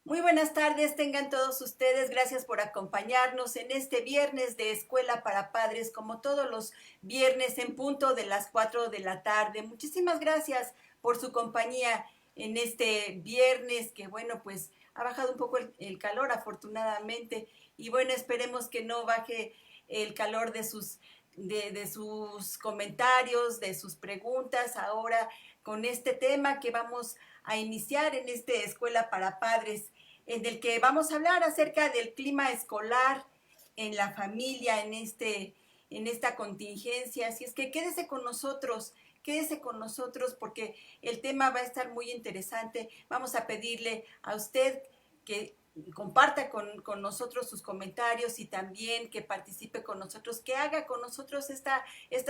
Muy buenas tardes, tengan todos ustedes. Gracias por acompañarnos en este viernes de Escuela para Padres, como todos los viernes en punto de las 4 de la tarde. Muchísimas gracias por su compañía en este viernes que, bueno, pues ha bajado un poco el calor, afortunadamente. Y bueno, esperemos que no baje el calor de sus comentarios, de sus preguntas ahora con este tema que vamos a iniciar en este Escuela para Padres, en el que vamos a hablar acerca del clima escolar en la familia, en esta contingencia. Así es que quédese con nosotros porque el tema va a estar muy interesante. Vamos a pedirle a usted que comparta con nosotros sus comentarios y también que participe con nosotros, que haga con nosotros esta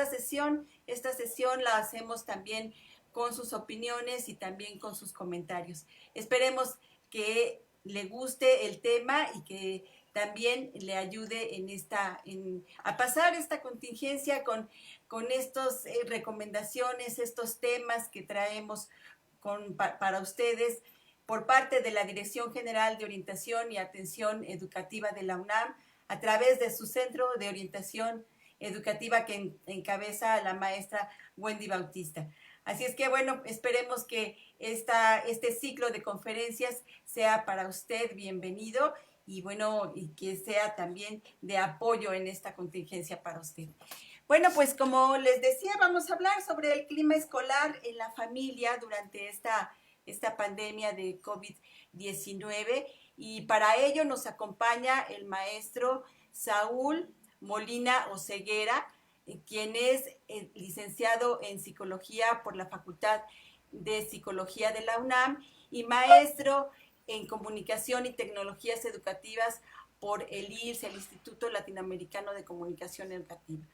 sesión. Esta sesión la hacemos también con sus opiniones y también con sus comentarios. Esperemos que le guste el tema y que también le ayude a pasar esta contingencia con estas recomendaciones, estos temas que traemos para ustedes por parte de la Dirección General de Orientación y Atención Educativa de la UNAM, a través de su Centro de Orientación Educativa que encabeza la maestra Wendy Bautista. Así es que, bueno, esperemos que este ciclo de conferencias sea para usted bienvenido y, bueno, y que sea también de apoyo en esta contingencia para usted. Bueno, pues como les decía, vamos a hablar sobre el clima escolar en la familia durante esta pandemia de COVID-19 y para ello nos acompaña el maestro Saúl Molina Oseguera, quien es licenciado en Psicología por la Facultad de Psicología de la UNAM y maestro en Comunicación y Tecnologías Educativas por el ILS, el Instituto Latinoamericano de Comunicación Educativa.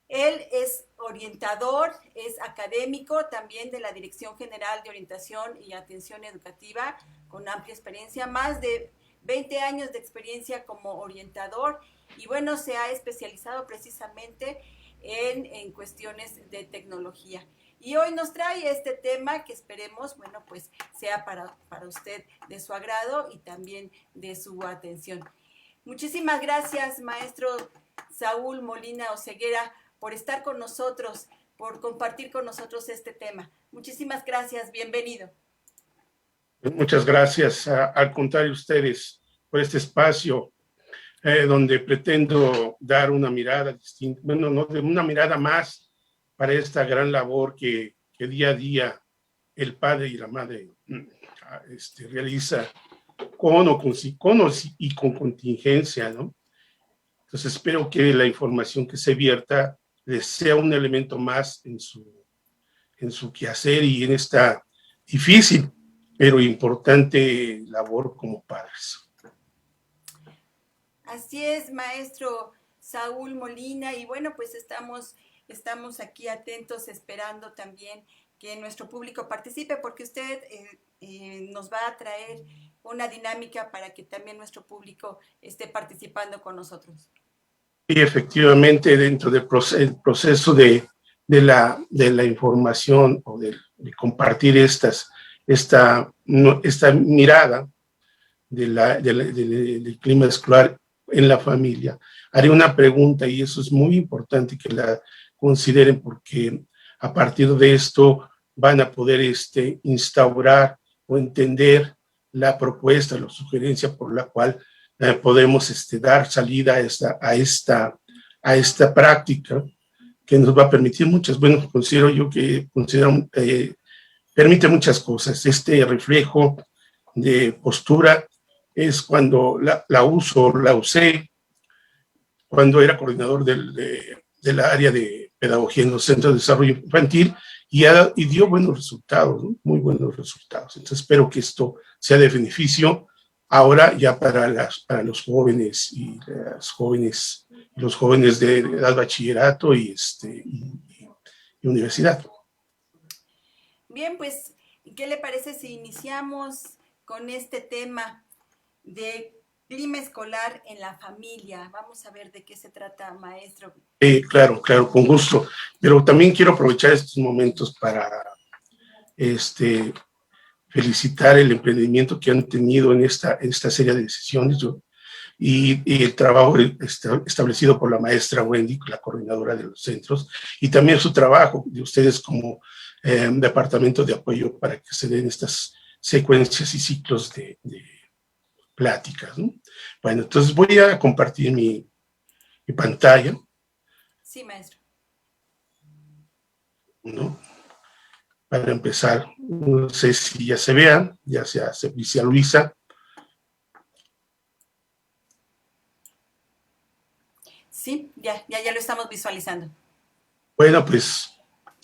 Él es orientador, es académico también de la Dirección General de Orientación y Atención Educativa, con amplia experiencia, más de 20 años de experiencia como orientador y bueno, se ha especializado precisamente en cuestiones de tecnología. Y hoy nos trae este tema que esperemos, bueno, pues sea para usted de su agrado y también de su atención. Muchísimas gracias, maestro Saúl Molina Oseguera, por estar con nosotros, por compartir con nosotros este tema. Muchísimas gracias, bienvenido. Muchas gracias, al contrario ustedes, por este espacio donde pretendo dar una mirada distinta, bueno, no, una mirada más para esta gran labor que día a día el padre y la madre realiza con y con contingencia, ¿no? Entonces espero que la información que se vierta les sea un elemento más en su quehacer y en esta difícil pero importante labor como padres. Así es, maestro Saúl Molina, y bueno, pues estamos aquí atentos, esperando también que nuestro público participe, porque usted nos va a traer una dinámica para que también nuestro público esté participando con nosotros. Y efectivamente, dentro del proceso de la información o de compartir esta mirada del clima escolar en la familia, haré una pregunta y eso es muy importante que la consideren porque a partir de esto van a poder instaurar o entender la propuesta, la sugerencia por la cual podemos dar salida a esta práctica que nos va a permitir muchas, bueno, considero permite muchas cosas. Este reflejo de postura es cuando la usé cuando era coordinador del área de pedagogía en los centros de desarrollo infantil y dio buenos resultados, ¿no? Muy buenos resultados. Entonces espero que esto sea de beneficio ahora ya para los jóvenes y los jóvenes de edad bachillerato y universidad. Bien, pues, ¿qué le parece si iniciamos con este tema de clima escolar en la familia? Vamos a ver de qué se trata, maestro. Claro, con gusto. Pero también quiero aprovechar estos momentos para felicitar el emprendimiento que han tenido en esta serie de decisiones y el trabajo establecido por la maestra Wendy, la coordinadora de los centros, y también su trabajo de ustedes como departamento de apoyo para que se den estas secuencias y ciclos de pláticas, ¿no? Bueno, entonces voy a compartir mi pantalla. Sí, maestro. ¿No? Para empezar, no sé si ya se vean, ya se visualiza. Sí, ya lo estamos visualizando. Bueno, pues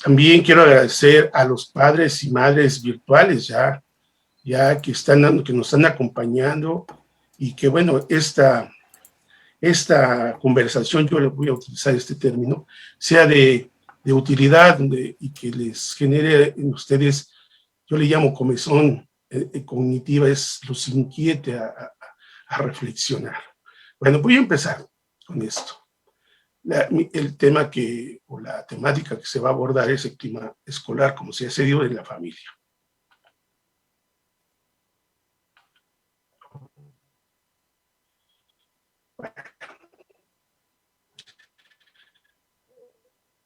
también quiero agradecer a los padres y madres virtuales ya que nos están acompañando y que bueno, esta conversación, yo le voy a utilizar este término, sea de utilidad y que les genere en ustedes, yo le llamo comezón cognitiva, los inquiete a reflexionar. Bueno, voy a empezar con esto. El tema o la temática que se va a abordar es el clima escolar, como se ha sucedido en la familia.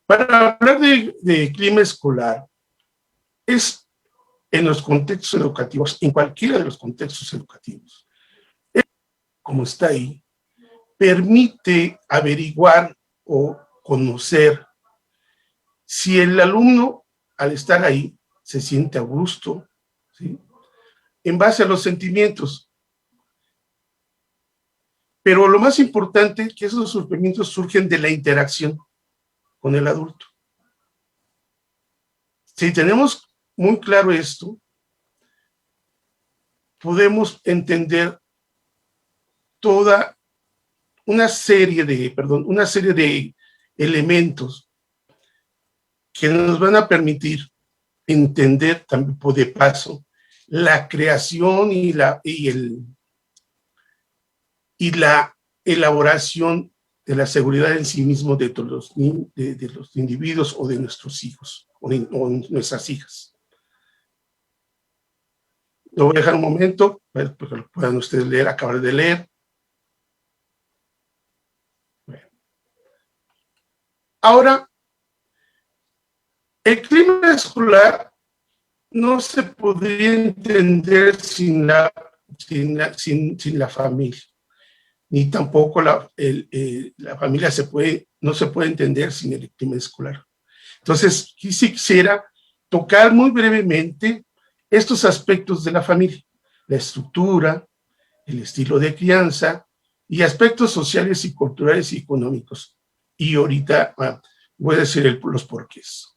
Para hablar de clima escolar, es en los contextos educativos, en cualquiera de los contextos educativos, como está ahí, permite averiguar o conocer si el alumno, al estar ahí, se siente a gusto, ¿sí? En base a los sentimientos. Pero lo más importante es que esos sentimientos surgen de la interacción con el adulto. Si tenemos muy claro esto, podemos entender toda una serie de elementos que nos van a permitir entender también de paso la creación y la elaboración de la seguridad en sí mismo de todos los individuos o de nuestros hijos o nuestras hijas. Lo voy a dejar un momento para que lo puedan ustedes leer, acabar de leer. Bueno. Ahora, el clima escolar no se podría entender sin la familia, ni tampoco la familia no se puede entender sin el clima escolar. Entonces, quisiera tocar muy brevemente estos aspectos de la familia, la estructura, el estilo de crianza y aspectos sociales y culturales y económicos. Y ahorita voy a decir los porqués.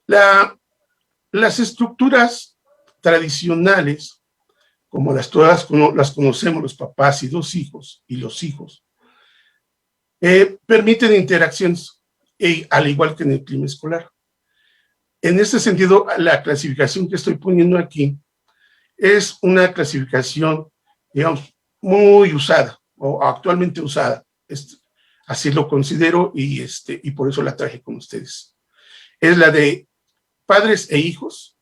Bueno, las estructuras tradicionales, como todas las conocemos los papás y los hijos, permiten interacciones, al igual que en el clima escolar. En este sentido, la clasificación que estoy poniendo aquí es una clasificación, digamos, muy usada o actualmente usada. Así lo considero y por eso la traje con ustedes. Es la de padres e hijos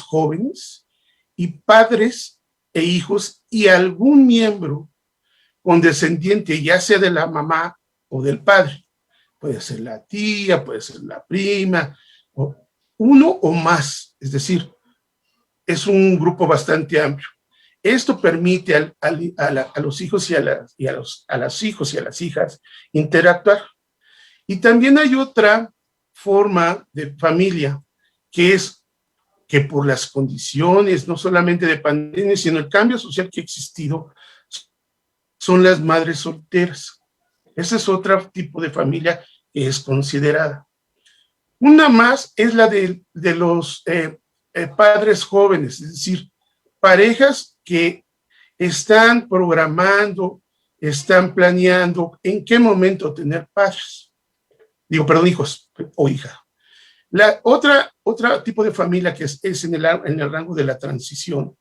jóvenes y padres e hijos y algún miembro condescendiente, ya sea de la mamá o del padre. Puede ser la tía, puede ser la prima, uno o más, es decir, es un grupo bastante amplio. Esto permite a los hijos y a los hijos y a las hijas interactuar. Y también hay otra forma de familia, que es que por las condiciones, no solamente de pandemia, sino el cambio social que ha existido, son las madres solteras. Ese es otro tipo de familia que es considerada. Una más es la de los padres jóvenes, es decir, parejas que están programando, están planeando en qué momento tener hijos o hija. La otra tipo de familia que es en el rango de la transición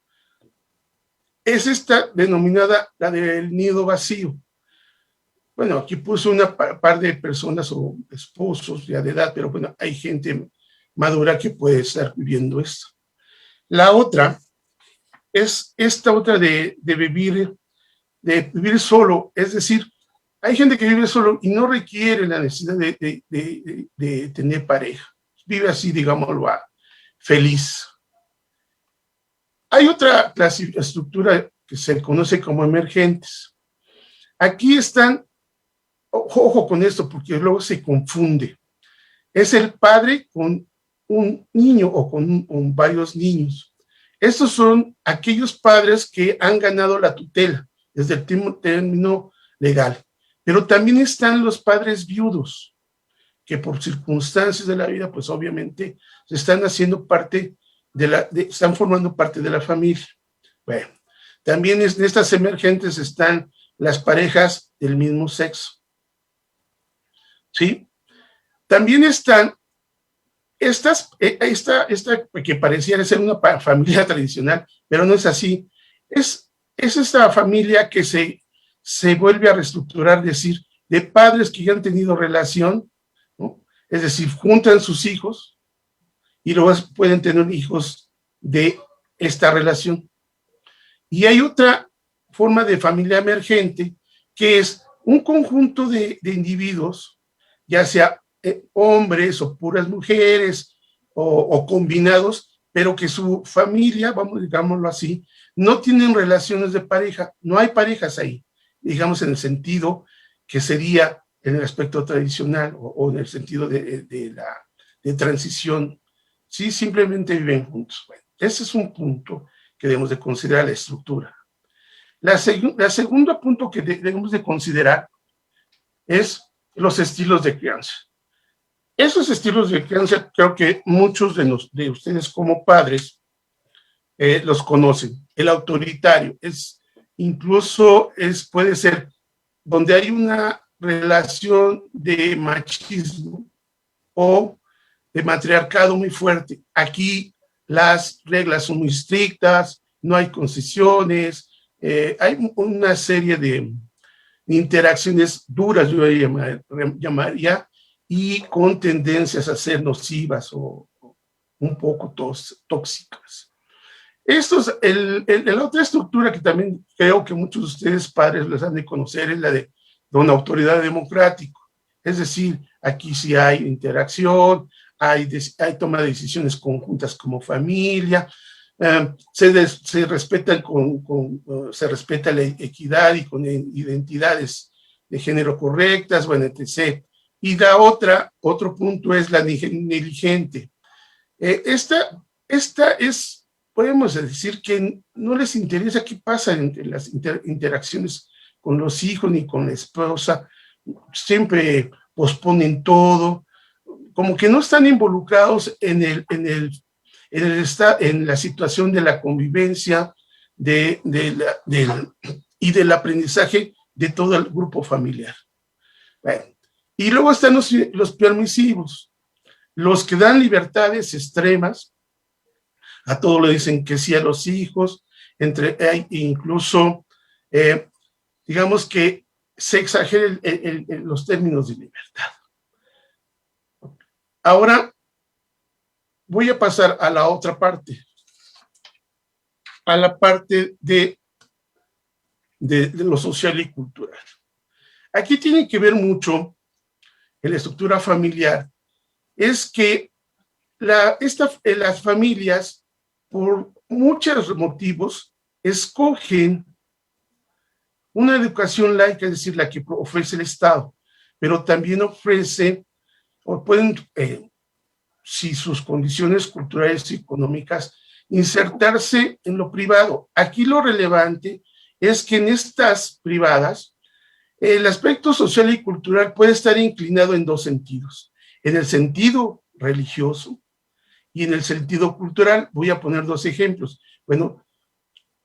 es esta denominada la del nido vacío. Bueno, aquí puso una par de personas o esposos ya de edad, pero bueno, hay gente madura que puede estar viviendo esto. La otra es esta otra de vivir solo, es decir, hay gente que vive solo y no requiere la necesidad de tener pareja, vive así, digámoslo, feliz. Hay otra estructura que se conoce como emergentes. Aquí están, ojo con esto porque luego se confunde. Es el padre con un niño o con varios niños. Estos son aquellos padres que han ganado la tutela desde el término legal. Pero también están los padres viudos, que por circunstancias de la vida, pues obviamente se están haciendo parte están formando parte de la familia. Bueno, también en estas emergentes están las parejas del mismo sexo. ¿Sí? También están esta que pareciera ser una familia tradicional, pero no es así. Es esta familia que se vuelve a reestructurar, es decir, de padres que ya han tenido relación, ¿no? Es decir, juntan sus hijos y luego pueden tener hijos de esta relación. Y hay otra forma de familia emergente que es un conjunto de individuos, ya sea hombres o puras mujeres o combinados, pero que su familia, digámoslo así, no tienen relaciones de pareja, no hay parejas ahí, digamos en el sentido que sería en el aspecto tradicional o en el sentido de transición, sí, simplemente viven juntos. Bueno, ese es un punto que debemos de considerar la estructura. La segundo punto que debemos de considerar es los estilos de crianza. Esos estilos de crianza creo que muchos de ustedes como padres los conocen. El autoritario puede ser donde hay una relación de machismo o de matriarcado muy fuerte. Aquí las reglas son muy estrictas, no hay concesiones, hay una serie de interacciones duras, yo llamaría, y con tendencias a ser nocivas o un poco tóxicas. La otra estructura que también creo que muchos de ustedes padres les han de conocer es la de una autoridad democrática. Es decir, aquí sí hay interacción, hay toma de decisiones conjuntas como familia, se respeta la equidad y con identidades de género correctas, bueno, etc. Y otro punto es la negligente. Esta es, podemos decir que no les interesa qué pasa entre las interacciones con los hijos ni con la esposa, siempre posponen todo, como que no están involucrados en la situación de la convivencia y del aprendizaje de todo el grupo familiar. Bueno, y luego están los permisivos, los que dan libertades extremas, a todo le dicen que sí a los hijos, incluso, digamos que se exageran los términos de libertad. Ahora voy a pasar a la otra parte, a la parte de lo social y cultural. Aquí tiene que ver mucho en la estructura familiar, es que las familias, por muchos motivos, escogen una educación laica, es decir, la que ofrece el Estado, pero también ofrece, o pueden, si sus condiciones culturales y económicas, insertarse en lo privado. Aquí lo relevante es que en estas privadas, el aspecto social y cultural puede estar inclinado en dos sentidos. En el sentido religioso y en el sentido cultural. Voy a poner dos ejemplos. Bueno,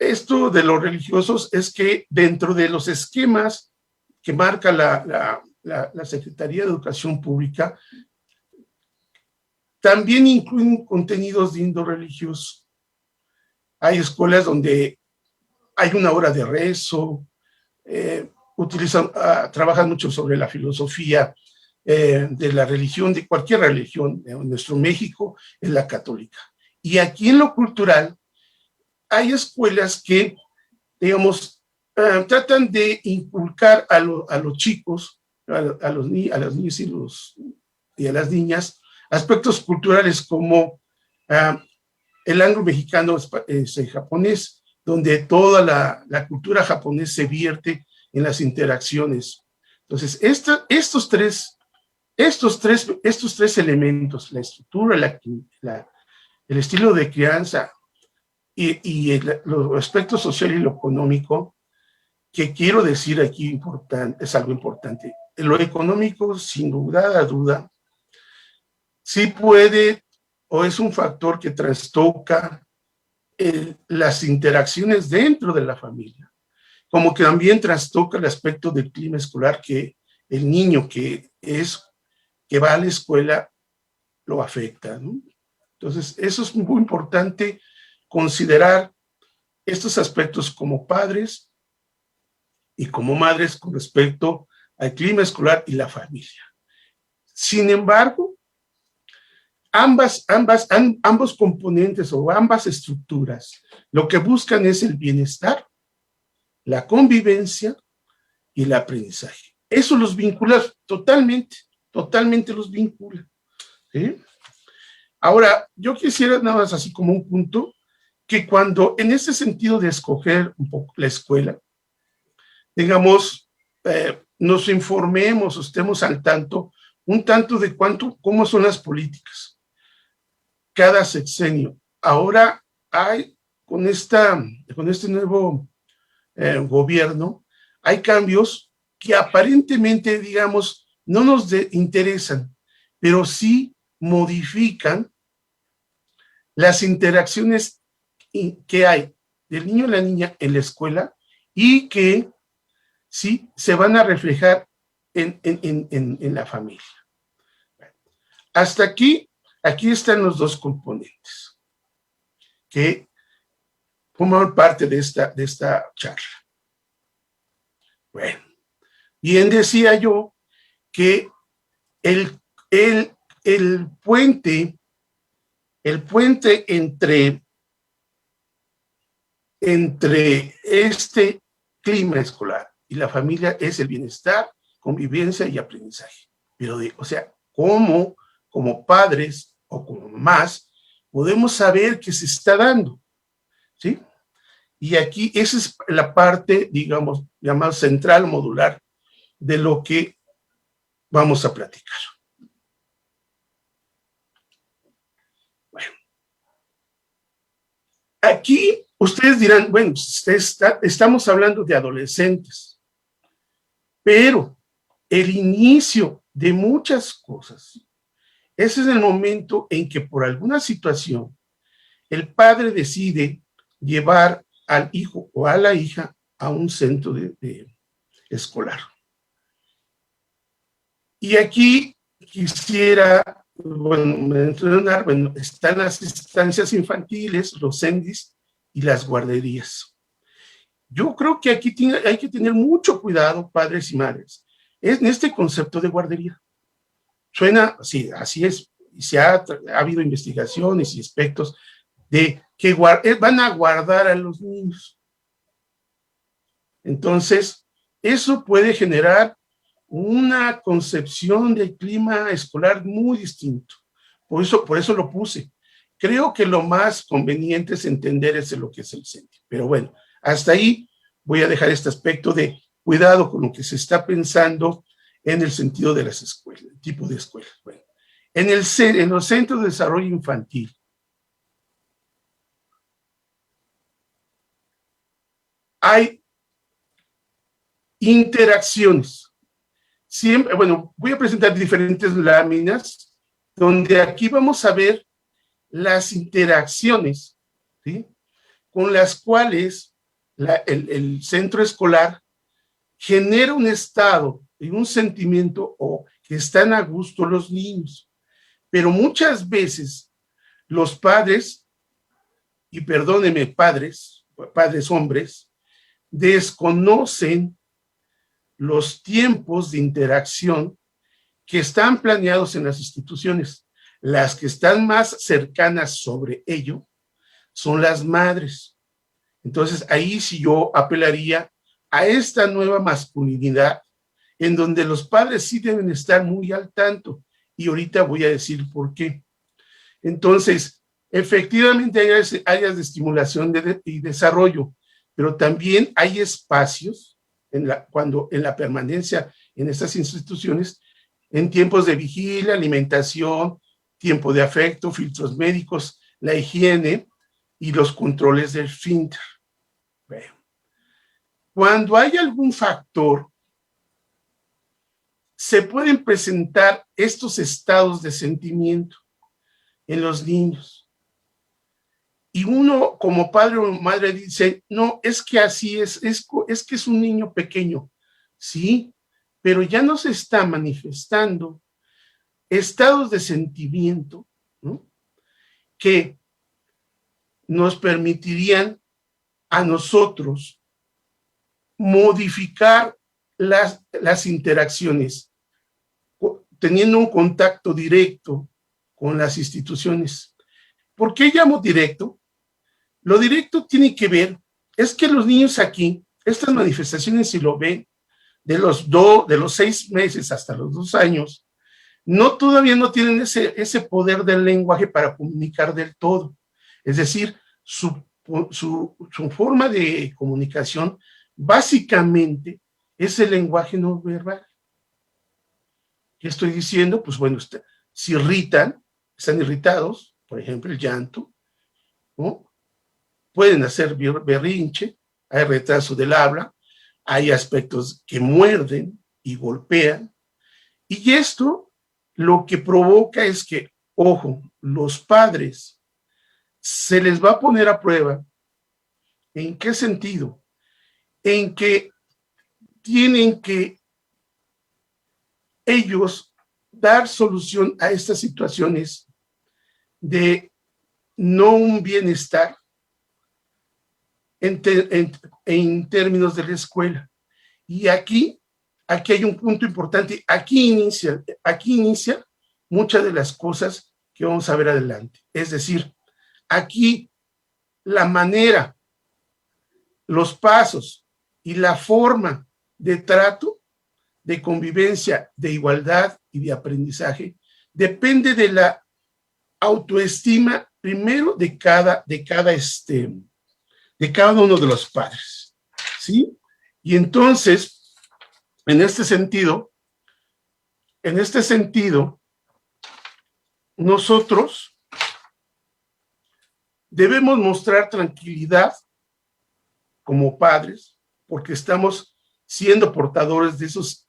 esto de los religiosos es que dentro de los esquemas que marca la Secretaría de Educación Pública, también incluyen contenidos de índole religioso. Hay escuelas donde hay una hora de rezo, trabajan mucho sobre la filosofía de la religión, de cualquier religión, en nuestro México, es la católica. Y aquí en lo cultural hay escuelas que, digamos, tratan de inculcar a los chicos, a los niños y a las niñas, aspectos culturales como el anglo-mexicano es el japonés, donde toda la cultura japonesa se vierte en las interacciones. Entonces, estos tres elementos, la estructura, el estilo de crianza y los aspectos social y lo económico, que quiero decir aquí es algo importante. Lo económico, sin duda, sí puede o es un factor que trastoca las interacciones dentro de la familia, como que también trastoca el aspecto del clima escolar, que el niño que va a la escuela lo afecta, ¿no? Entonces, eso es muy importante, considerar estos aspectos como padres y como madres con respecto al clima escolar y la familia. Sin embargo, ambos componentes o ambas estructuras lo que buscan es el bienestar, la convivencia y el aprendizaje. Eso los vincula totalmente los vincula. ¿Sí? Ahora, yo quisiera nada más así como un punto, que cuando en ese sentido de escoger un poco la escuela, digamos, nos informemos, estemos al tanto, un tanto de cómo son las políticas cada sexenio. Ahora hay, con este nuevo gobierno, hay cambios que aparentemente, digamos, no nos interesan, pero sí modifican las interacciones que hay del niño y la niña en la escuela y que sí se van a reflejar en la familia. Hasta aquí están los dos componentes que forman parte de esta charla. Bueno, bien decía yo que el puente entre este clima escolar y la familia es el bienestar, convivencia y aprendizaje. Pero, o sea, ¿cómo como padres o como mamás podemos saber que se está dando? ¿Sí? Y aquí esa es la parte, digamos, llamada central modular de lo que vamos a platicar. Bueno, aquí ustedes dirán, bueno, estamos hablando de adolescentes, pero el inicio de muchas cosas, ese es el momento en que por alguna situación el padre decide llevar al hijo o a la hija a un centro escolar. Y aquí quisiera, mencionar, están las estancias infantiles, los CENDIs y las guarderías. Yo creo que aquí hay que tener mucho cuidado, padres y madres, en este concepto de guardería. Suena, sí, así es, y ha habido investigaciones y aspectos de que van a guardar a los niños. Entonces, eso puede generar una concepción del clima escolar muy distinto. Por eso lo puse. Creo que lo más conveniente es entender lo que es el CENDI. Pero bueno, hasta ahí voy a dejar este aspecto de cuidado con lo que se está pensando en el sentido de las escuelas, el tipo de escuelas. Bueno, en los centros de desarrollo infantil, hay interacciones. Siempre, bueno, voy a presentar diferentes láminas donde aquí vamos a ver las interacciones, ¿sí?, con las cuales el centro escolar genera un estado y un sentimiento o que están a gusto los niños. Pero muchas veces los padres, y perdónenme padres hombres, desconocen los tiempos de interacción que están planeados en las instituciones. Las que están más cercanas sobre ello son las madres. Entonces, ahí sí yo apelaría a esta nueva masculinidad en donde los padres sí deben estar muy al tanto. Y ahorita voy a decir por qué. Entonces, efectivamente hay áreas de estimulación y desarrollo, pero también hay espacios cuando en la permanencia en estas instituciones, en tiempos de vigilia, alimentación, tiempo de afecto, filtros médicos, la higiene y los controles del esfínter. Bueno, cuando hay algún factor, se pueden presentar estos estados de sentimiento en los niños. Y uno como padre o madre dice, no, es que así es que es un niño pequeño. Sí, pero ya no se está manifestando estados de sentimiento, ¿no?, que nos permitirían a nosotros modificar las interacciones, teniendo un contacto directo con las instituciones. ¿Por qué llamo directo? Lo directo tiene que ver, es que los niños aquí, estas manifestaciones, si lo ven, de los 6 meses hasta los 2 años, todavía no tienen ese poder del lenguaje para comunicar del todo. Es decir, su forma de comunicación básicamente es el lenguaje no verbal. ¿Qué estoy diciendo? Pues bueno, se irritan, están irritados, por ejemplo, el llanto, ¿no? Pueden hacer berrinche, hay retraso del habla, hay aspectos que muerden y golpean, y esto lo que provoca es que, ojo, los padres se les va a poner a prueba. ¿En qué sentido? En que tienen que ellos dar solución a estas situaciones de no un bienestar en términos de la escuela. Y aquí hay un punto importante. Aquí inicia muchas de las cosas que vamos a ver adelante. Es decir, aquí la manera, los pasos y la forma de trato, de convivencia, de igualdad y de aprendizaje depende de la autoestima, primero, de cada uno de los padres, ¿sí? Y entonces, en este sentido, nosotros debemos mostrar tranquilidad como padres, porque estamos siendo portadores de esos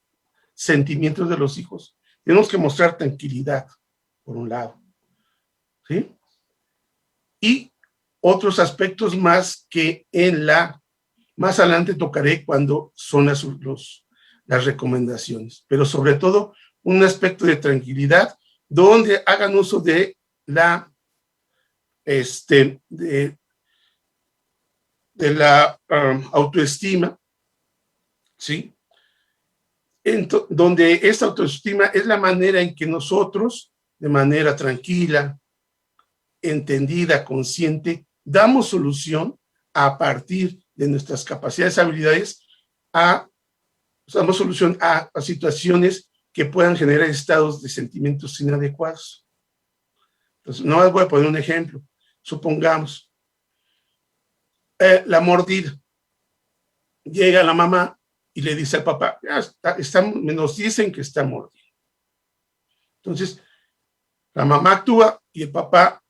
sentimientos de los hijos. Tenemos que mostrar tranquilidad, por un lado, ¿sí? Y otros aspectos más que más adelante tocaré cuando son las recomendaciones, pero sobre todo un aspecto de tranquilidad donde hagan uso de la autoestima, ¿sí? Donde esta autoestima es la manera en que nosotros, de manera tranquila, entendida, consciente, damos solución a partir de nuestras capacidades y habilidades, damos solución a situaciones que puedan generar estados de sentimientos inadecuados. Entonces, no les voy a poner un ejemplo. Supongamos, la mordida. Llega la mamá y le dice al papá, nos dicen que está mordido. Entonces, la mamá actúa y el papá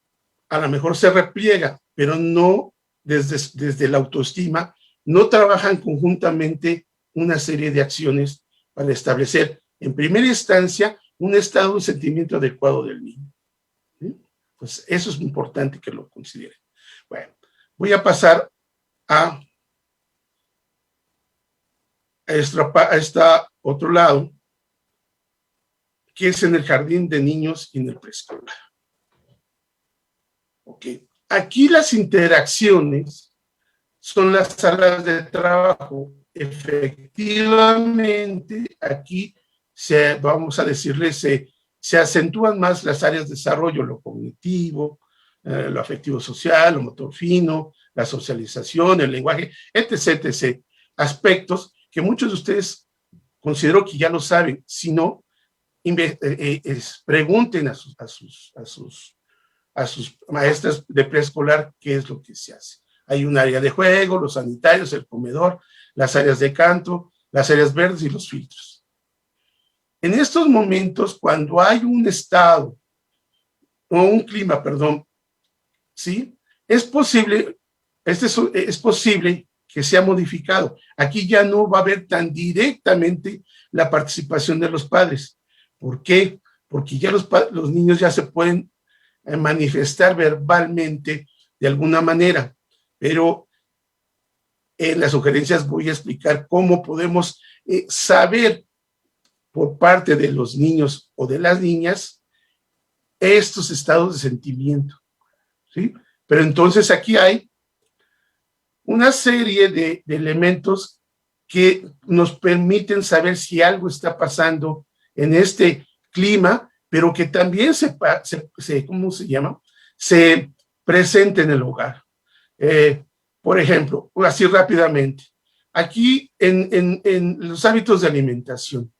a lo mejor se repliega, pero no desde la autoestima, no trabajan conjuntamente una serie de acciones para establecer, en primera instancia, un estado de sentimiento adecuado del niño. ¿Sí? Pues eso es importante que lo consideren. Bueno, voy a pasar a este otro lado, que es en el jardín de niños y en el preescolar. Ok, aquí las interacciones son las salas de trabajo. Efectivamente, aquí vamos a decirle, se acentúan más las áreas de desarrollo, lo cognitivo, lo afectivo social, lo motor fino, la socialización, el lenguaje, etc., etc. Aspectos que muchos de ustedes considero que ya lo saben. Si no, pregunten a sus maestras de preescolar qué es lo que se hace. Hay un área de juego, los sanitarios, el comedor, las áreas de canto, las áreas verdes y los filtros. En estos momentos, cuando hay un estado o un clima, perdón, ¿sí? Es posible que sea modificado. Aquí ya no va a haber tan directamente la participación de los padres. ¿Por qué? Porque ya los niños ya se pueden manifestar verbalmente de alguna manera, pero en las sugerencias voy a explicar cómo podemos saber por parte de los niños o de las niñas estos estados de sentimiento, ¿sí? Pero entonces aquí hay una serie de elementos que nos permiten saber si algo está pasando en este clima, pero que también ¿cómo se llama? Se presenta en el hogar. Por ejemplo, así rápidamente, aquí en los hábitos de alimentación.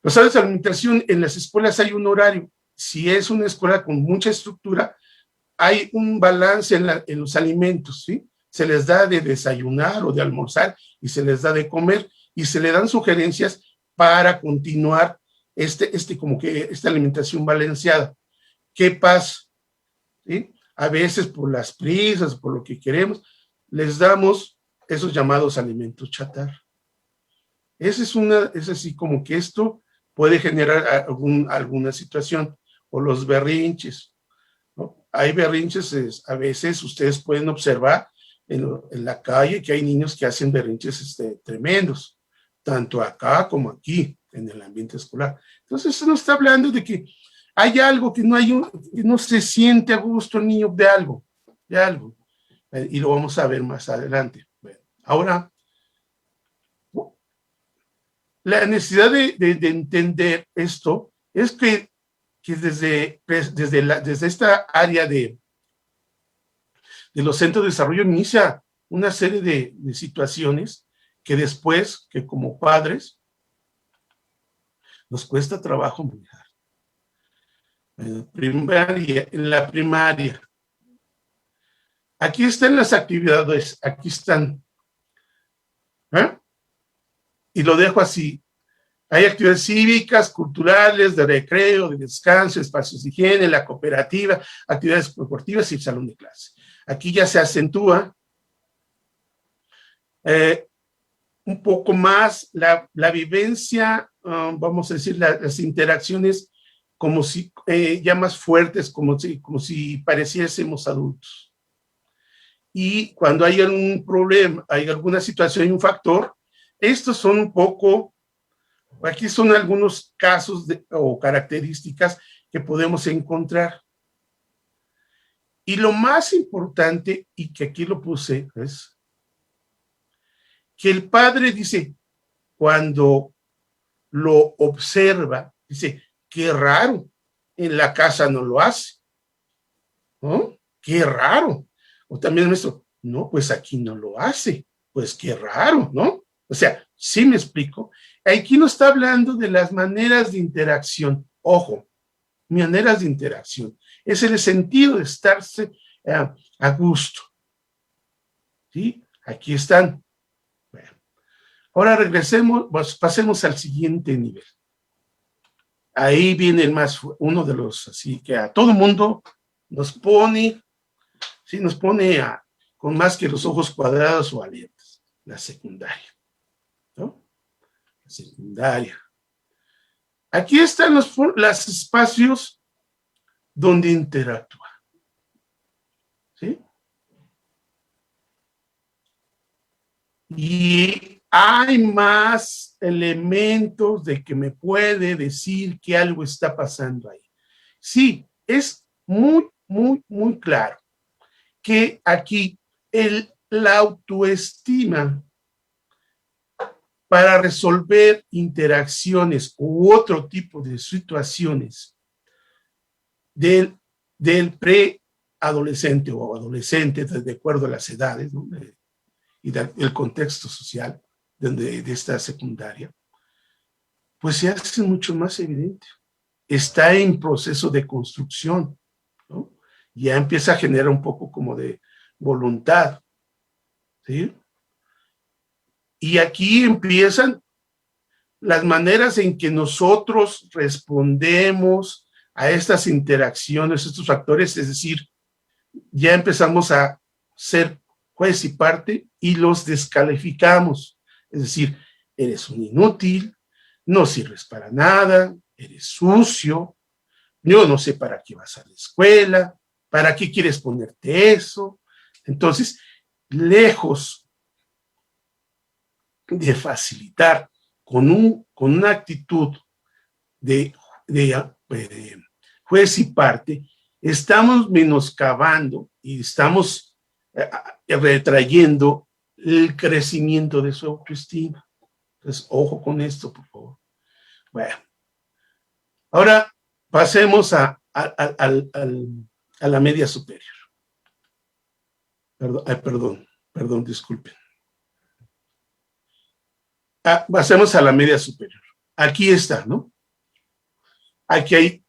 Los hábitos de alimentación en las escuelas hay un horario. Si es una escuela con mucha estructura, hay un balance en los alimentos, ¿sí? Se les da de desayunar o de almorzar y se les da de comer y se le dan sugerencias para continuar como que esta alimentación balanceada. ¿Qué pasa? ¿Sí? A veces por las prisas, por lo que queremos, les damos esos llamados alimentos chatarra. Es así como que esto puede generar alguna situación, o los berrinches, ¿no? Hay berrinches, a veces ustedes pueden observar en la calle que hay niños que hacen berrinches tremendos, tanto acá como aquí, en el ambiente escolar. Entonces, se nos está hablando de que hay algo que no se siente a gusto el niño de algo, y lo vamos a ver más adelante. Bueno, ahora, la necesidad de entender esto es que desde esta área de los centros de desarrollo inicia una serie de situaciones que después, que como padres, nos cuesta trabajo manejar. En la primaria. Aquí están las actividades, aquí están. ¿Eh? Y lo dejo así. Hay actividades cívicas, culturales, de recreo, de descanso, espacios de higiene, la cooperativa, actividades deportivas y el salón de clase. Aquí ya se acentúa un poco más la vivencia, vamos a decir, las interacciones como si ya más fuertes, como si pareciésemos adultos. Y cuando hay algún problema, hay alguna situación, hay un factor, estos son un poco, aquí son algunos casos o características que podemos encontrar. Y lo más importante, y que aquí lo puse, es que el padre dice, cuando lo observa, dice, qué raro, en la casa no lo hace, ¿no? Qué raro. O también nuestro, no, pues aquí no lo hace, pues qué raro, ¿no? O sea, sí me explico. Aquí no está hablando de las maneras de interacción. Ojo, maneras de interacción. Es el sentido de estarse a gusto. ¿Sí? Aquí están. Bueno. Ahora regresemos, pues pasemos al siguiente nivel. Ahí viene uno de los, así que a todo mundo nos pone, sí, nos pone con más que los ojos cuadrados o alertas. La secundaria. ¿No? La secundaria. Aquí están los espacios donde interactúa. ¿Sí? Y hay más elementos de que me puede decir que algo está pasando ahí. Sí, es muy, muy, muy claro que aquí la autoestima para resolver interacciones u otro tipo de situaciones del preadolescente o adolescente, de acuerdo a las edades, ¿no? Y del contexto social de esta secundaria, pues se hace mucho más evidente. Está en proceso de construcción, ¿no? Ya empieza a generar un poco como de voluntad, ¿sí? Y aquí empiezan las maneras en que nosotros respondemos a estas interacciones, estos factores, es decir, ya empezamos a ser juez y parte y los descalificamos. Es decir, eres un inútil, no sirves para nada, eres sucio, yo no sé para qué vas a la escuela, para qué quieres ponerte eso. Entonces, lejos de facilitar con una actitud de, de juez y parte, estamos menoscabando y estamos retrayendo el crecimiento de su autoestima. Entonces, ojo con esto, por favor. Bueno, ahora pasemos a la media superior. Perdón, disculpen. Pasemos a la media superior. Aquí está, ¿no? Aquí hay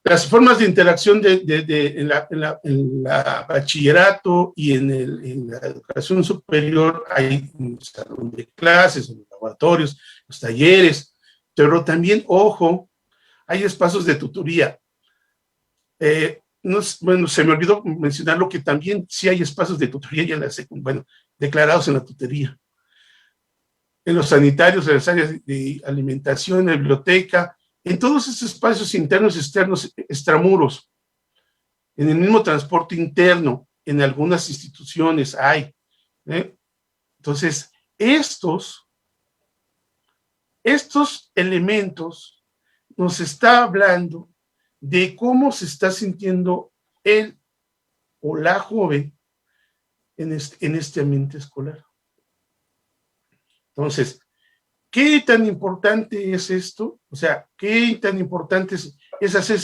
las formas de interacción en la bachillerato y en la educación superior. Hay un salón de clases, los laboratorios, los talleres, pero también, ojo, hay espacios de tutoría. Bueno, se me olvidó mencionar lo que también sí hay espacios de tutoría ya en la bueno, declarados en la tutoría. En los sanitarios, en las áreas de alimentación, en la biblioteca, en todos esos espacios internos, externos, extramuros, en el mismo transporte interno, en algunas instituciones hay. Entonces, estos elementos nos está hablando de cómo se está sintiendo él o la joven en este ambiente escolar. Entonces, ¿qué tan importante es esto? O sea, ¿qué tan importante es hacer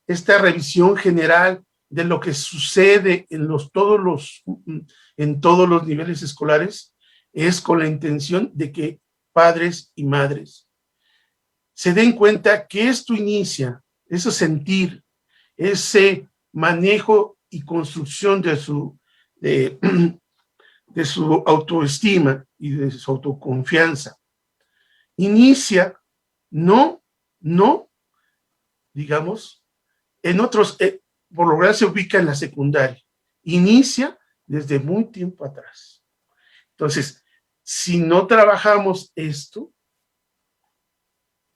esta revisión general de lo que sucede en todos los niveles escolares? Es con la intención de que padres y madres se den cuenta que esto inicia, ese sentir, ese manejo y construcción de su autoestima y de su autoconfianza. Inicia, no, digamos, en otros, por lo general se ubica en la secundaria. Inicia desde muy tiempo atrás. Entonces, si no trabajamos esto,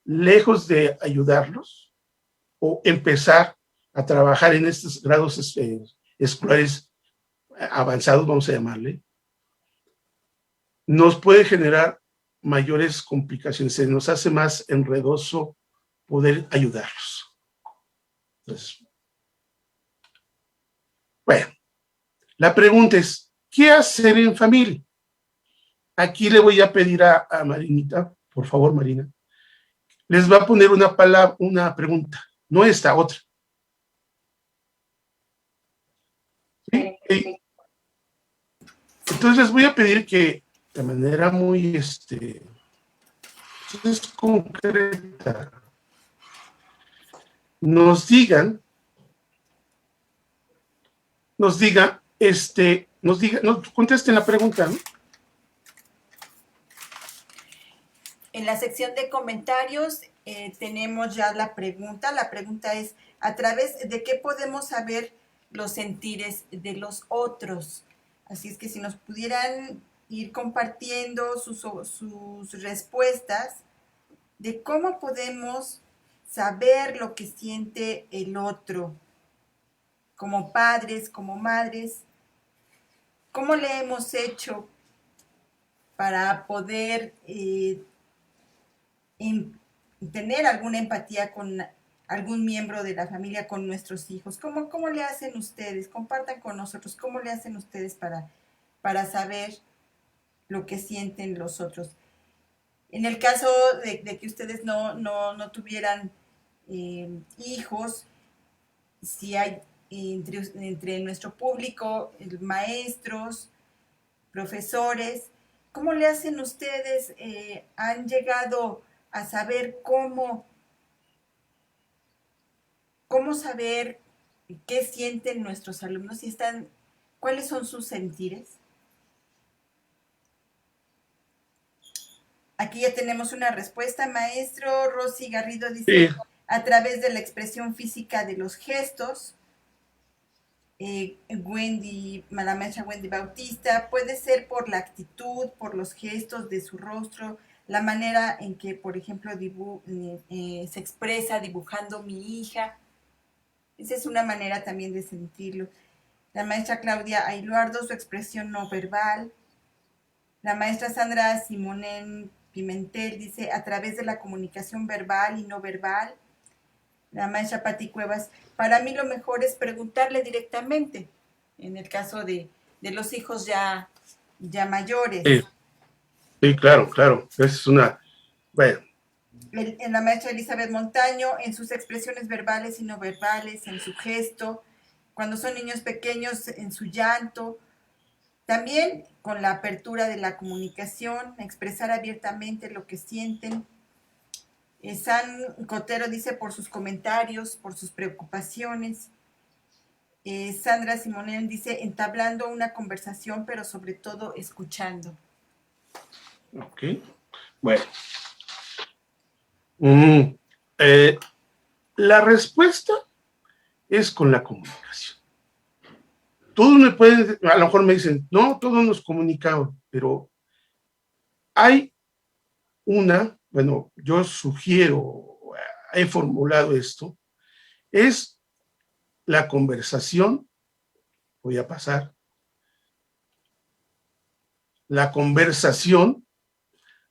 lejos de ayudarlos o empezar a trabajar en estos grados escolares avanzados, vamos a llamarle, nos puede generar mayores complicaciones, se nos hace más enredoso poder ayudarlos. Entonces, bueno, la pregunta es, ¿qué hacer en familia? Aquí le voy a pedir a Marinita, por favor, Marina, les va a poner una pregunta, no esta, otra. ¿Sí? Entonces les voy a pedir que de manera muy concreta nos contesten la pregunta, ¿no? En la sección de comentarios tenemos ya la pregunta. La pregunta es, ¿a través de qué podemos saber los sentires de los otros? Así es que si nos pudieran ir compartiendo sus respuestas de cómo podemos saber lo que siente el otro, como padres, como madres, ¿cómo le hemos hecho para poder tener alguna empatía con algún miembro de la familia, con nuestros hijos? ¿Cómo le hacen ustedes? Compartan con nosotros, ¿cómo le hacen ustedes para saber lo que sienten los otros. En el caso de que ustedes no tuvieran hijos, si hay entre nuestro público, maestros, profesores, ¿cómo le hacen ustedes? ¿Han llegado a saber cómo saber qué sienten nuestros alumnos y cuáles son sus sentires? Aquí ya tenemos una respuesta, maestro. Rosy Garrido dice, Sí. a través de la expresión física de los gestos. La maestra Wendy Bautista, puede ser por la actitud, por los gestos de su rostro, la manera en que, por ejemplo, se expresa dibujando mi hija. Esa es una manera también de sentirlo. La maestra Claudia Ailuardo, su expresión no verbal. La maestra Sandra Simonen Pimentel dice, a través de la comunicación verbal y no verbal. La maestra Pati Cuevas, para mí lo mejor es preguntarle directamente, en el caso de los hijos ya mayores. Sí, sí, claro, claro. Es una, bueno. En la maestra Elizabeth Montaño, en sus expresiones verbales y no verbales, en su gesto, cuando son niños pequeños, en su llanto, también con la apertura de la comunicación, expresar abiertamente lo que sienten. San Cotero dice por sus comentarios, por sus preocupaciones. Sandra Simonen dice entablando una conversación, pero sobre todo escuchando. Ok, bueno. La respuesta es con la comunicación. Todos me pueden, a lo mejor me dicen, no, todos nos comunicamos, pero hay bueno, yo sugiero, he formulado esto, es la conversación, voy a pasar, la conversación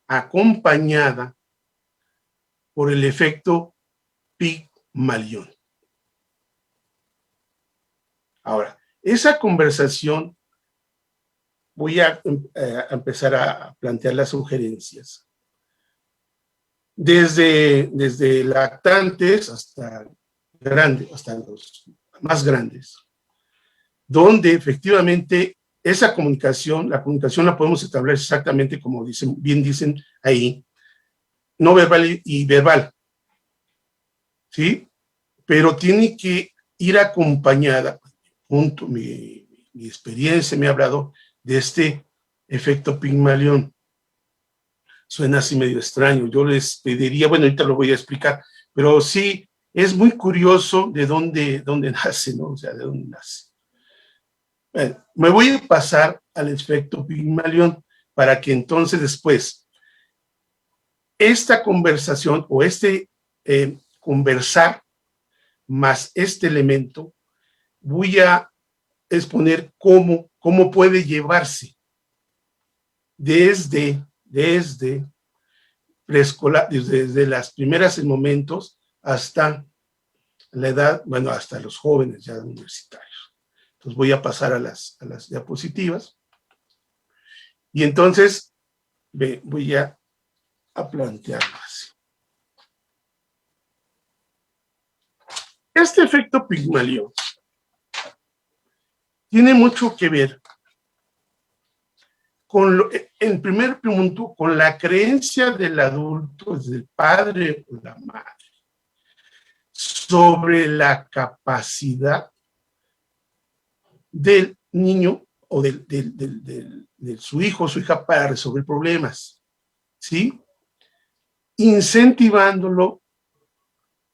acompañada por el efecto Pygmalion. Ahora, esa conversación, voy a empezar a plantear las sugerencias. Desde lactantes hasta los más grandes, donde efectivamente esa comunicación, la comunicación la podemos establecer exactamente como bien dicen ahí, no verbal y verbal, ¿sí? Pero tiene que ir acompañada, junto, mi experiencia me ha hablado de este efecto Pygmalion. Suena así medio extraño, yo les pediría, bueno, ahorita lo voy a explicar, pero sí, es muy curioso de dónde nace, ¿no? O sea, de dónde nace. Bueno, me voy a pasar al efecto Pygmalion para que entonces después esta conversación o conversar más este elemento, voy a exponer cómo puede llevarse desde preescolar, desde las primeras momentos hasta la edad, bueno, hasta los jóvenes ya universitarios. Entonces voy a pasar a las diapositivas. Y entonces voy a plantearlo así. Este efecto Pygmalion tiene mucho que ver en primer punto, con la creencia del adulto, del padre o la madre, sobre la capacidad del niño o de su hijo o su hija para resolver problemas, ¿sí? Incentivándolo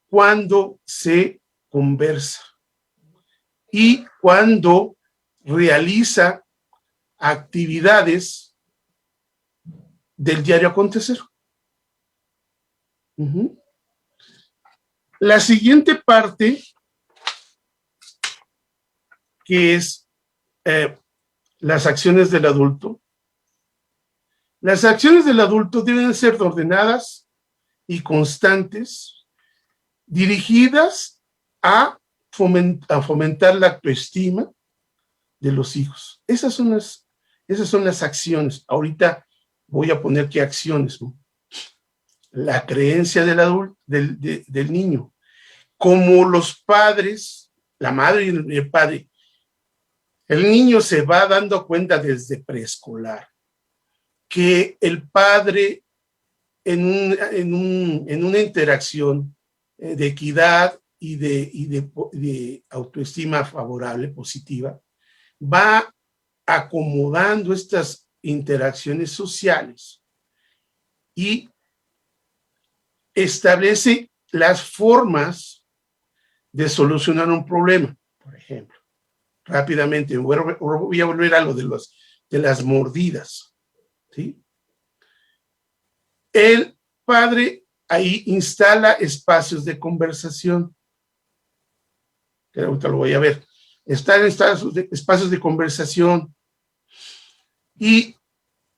cuando se conversa y cuando realiza actividades del diario acontecer. La siguiente parte, que es las acciones del adulto. Las acciones del adulto deben ser ordenadas y constantes, dirigidas a fomentar la autoestima de los hijos. Esas son Esas son las acciones. Ahorita voy a poner qué acciones, ¿no? La creencia del adulto, del niño. Como los padres, la madre y el padre, el niño se va dando cuenta desde preescolar que el padre en una interacción de equidad y de autoestima favorable, positiva, va acomodando estas interacciones sociales y establece las formas de solucionar un problema. Por ejemplo, rápidamente, voy a volver a lo de las mordidas, ¿sí? El padre ahí instala espacios de conversación, que ahorita lo voy a ver. Están espacios de conversación y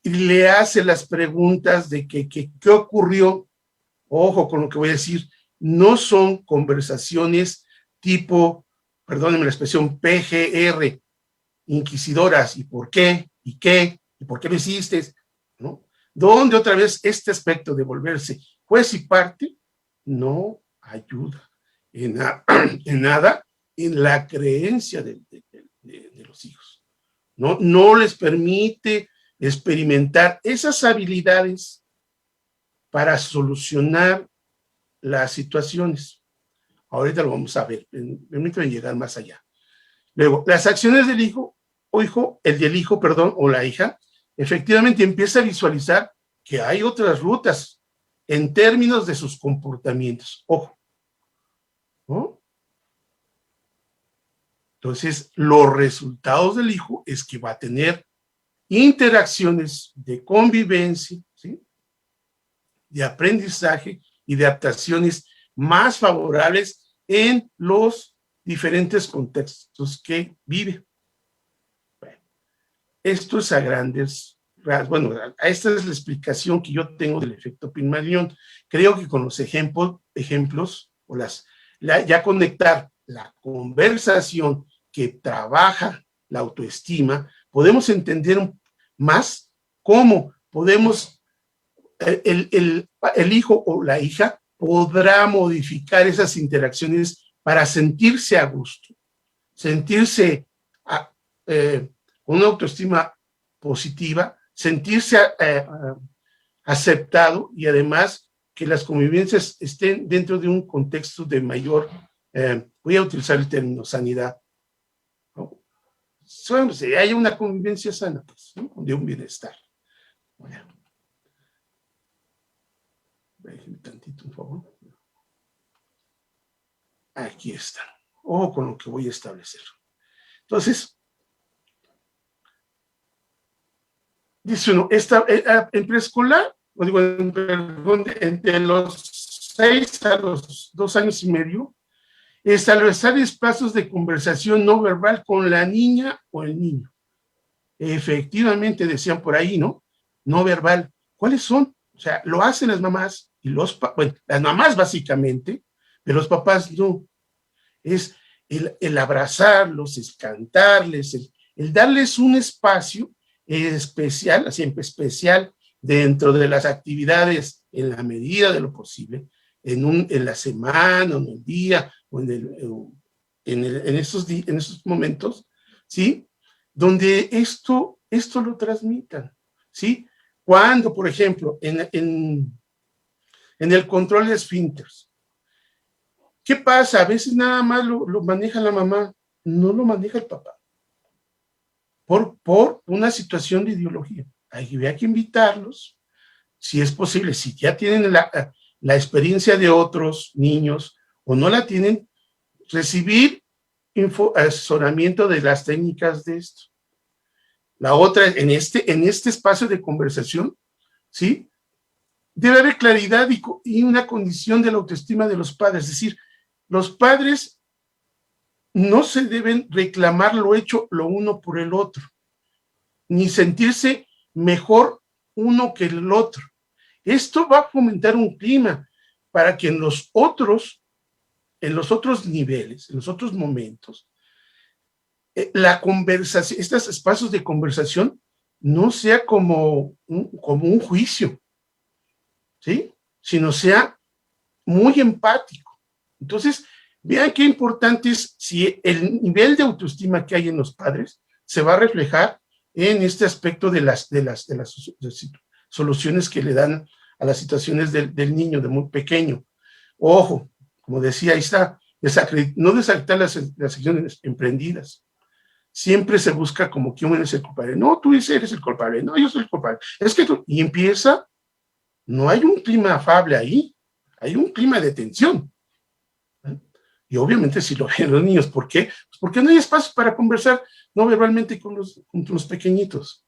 le hace las preguntas de qué ocurrió. Ojo con lo que voy a decir, no son conversaciones tipo, perdónenme la expresión, PGR, inquisidoras, ¿y por qué? ¿Y qué? ¿Y por qué lo hiciste? ¿No? Donde otra vez este aspecto de volverse juez y parte no ayuda en nada en la creencia de los hijos. No les permite experimentar esas habilidades para solucionar las situaciones. Ahorita lo vamos a ver, permítanme llegar más allá. Luego, las acciones del hijo, o la hija, efectivamente empieza a visualizar que hay otras rutas en términos de sus comportamientos. Ojo, ¿no? Entonces, los resultados del hijo es que va a tener interacciones de convivencia, ¿sí? De aprendizaje y de adaptaciones más favorables en los diferentes contextos que vive. Bueno, esto es a grandes rasgos. Bueno, esta es la explicación que yo tengo del efecto Pygmalion. Creo que con los ejemplos o ya conectar la conversación que trabaja la autoestima, podemos entender más cómo podemos, el hijo o la hija podrá modificar esas interacciones para sentirse a gusto, sentirse con una autoestima positiva, sentirse aceptado y además que las convivencias estén dentro de un contexto de mayor, voy a utilizar el término sanidad, ¿no? Hay una convivencia sana, pues, ¿no? De un bienestar. Bueno. Déjenme tantito, por favor. Aquí está. Ojo con lo que voy a establecer. Entonces, dice uno, en preescolar, entre los 6 a los 2 años y medio, establecer espacios de conversación no verbal con la niña o el niño. Efectivamente, decían por ahí, ¿no? No verbal. ¿Cuáles son? O sea, lo hacen las mamás y bueno, las mamás básicamente, pero los papás no. Es el abrazarlos, es cantarles, el darles un espacio especial, siempre especial, dentro de las actividades en la medida de lo posible, en la semana, o en el día, o en esos momentos, ¿sí? Donde esto lo transmitan, ¿sí? Cuando, por ejemplo, en el control de esfínteres, ¿qué pasa? A veces nada más lo maneja la mamá, no lo maneja el papá. Por una situación de ideología. Hay que invitarlos, si es posible, si ya tienen la experiencia de otros niños o no la tienen, recibir asesoramiento de las técnicas de esto. La otra, en este espacio de conversación, ¿sí? Debe haber claridad y una condición de la autoestima de los padres, es decir, los padres no se deben reclamar lo hecho lo uno por el otro, ni sentirse mejor uno que el otro. Esto va a fomentar un clima para que en los otros niveles, en los otros momentos, la conversación, estos espacios de conversación no sea como un juicio, ¿sí? Sino sea muy empático. Entonces, vean qué importante es si el nivel de autoestima que hay en los padres se va a reflejar en este aspecto de las soluciones que le dan a las situaciones del niño de muy pequeño. Ojo, como decía, ahí está, no desacreditar las acciones emprendidas. Siempre se busca como quién es el culpable. No, tú eres el culpable. No, yo soy el culpable. Es que tú, y empieza, no hay un clima afable ahí, hay un clima de tensión. Y obviamente si lo ven los niños, ¿por qué? Pues porque no hay espacio para conversar no verbalmente con los pequeñitos.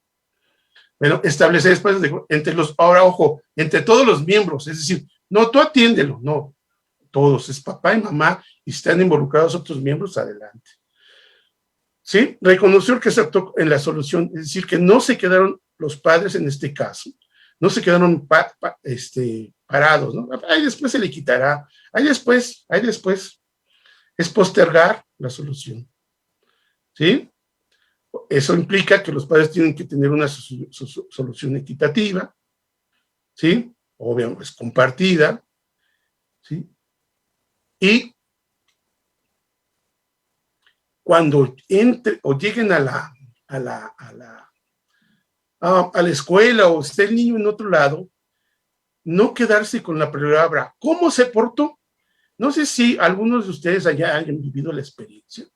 Bueno, establecer espacios entre los, ahora ojo, entre todos los miembros, es decir, no, tú atiéndelo, no, todos, es papá y mamá, y están involucrados otros miembros, adelante. ¿Sí? Reconocer que se actuó en la solución, es decir, que no se quedaron los padres en este caso, no se quedaron parados, ¿no? Ahí después se le quitará, ahí después, es postergar la solución, ¿sí? Eso implica que los padres tienen que tener una solución equitativa, ¿sí? Obviamente, es compartida, ¿sí? Y cuando entre o lleguen a la escuela o esté el niño en otro lado, no quedarse con la palabra, ¿cómo se portó? No sé si algunos de ustedes allá hayan vivido la experiencia,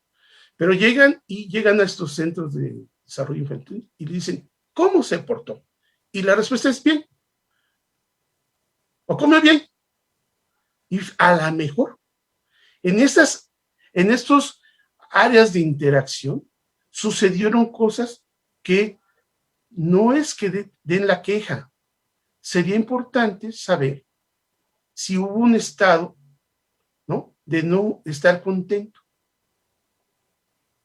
pero llegan a estos centros de desarrollo infantil y le dicen, ¿cómo se portó? Y la respuesta es bien. O come bien. Y a lo mejor en estos áreas de interacción sucedieron cosas que no es que den la queja. Sería importante saber si hubo un estado, ¿no?, de no estar contento,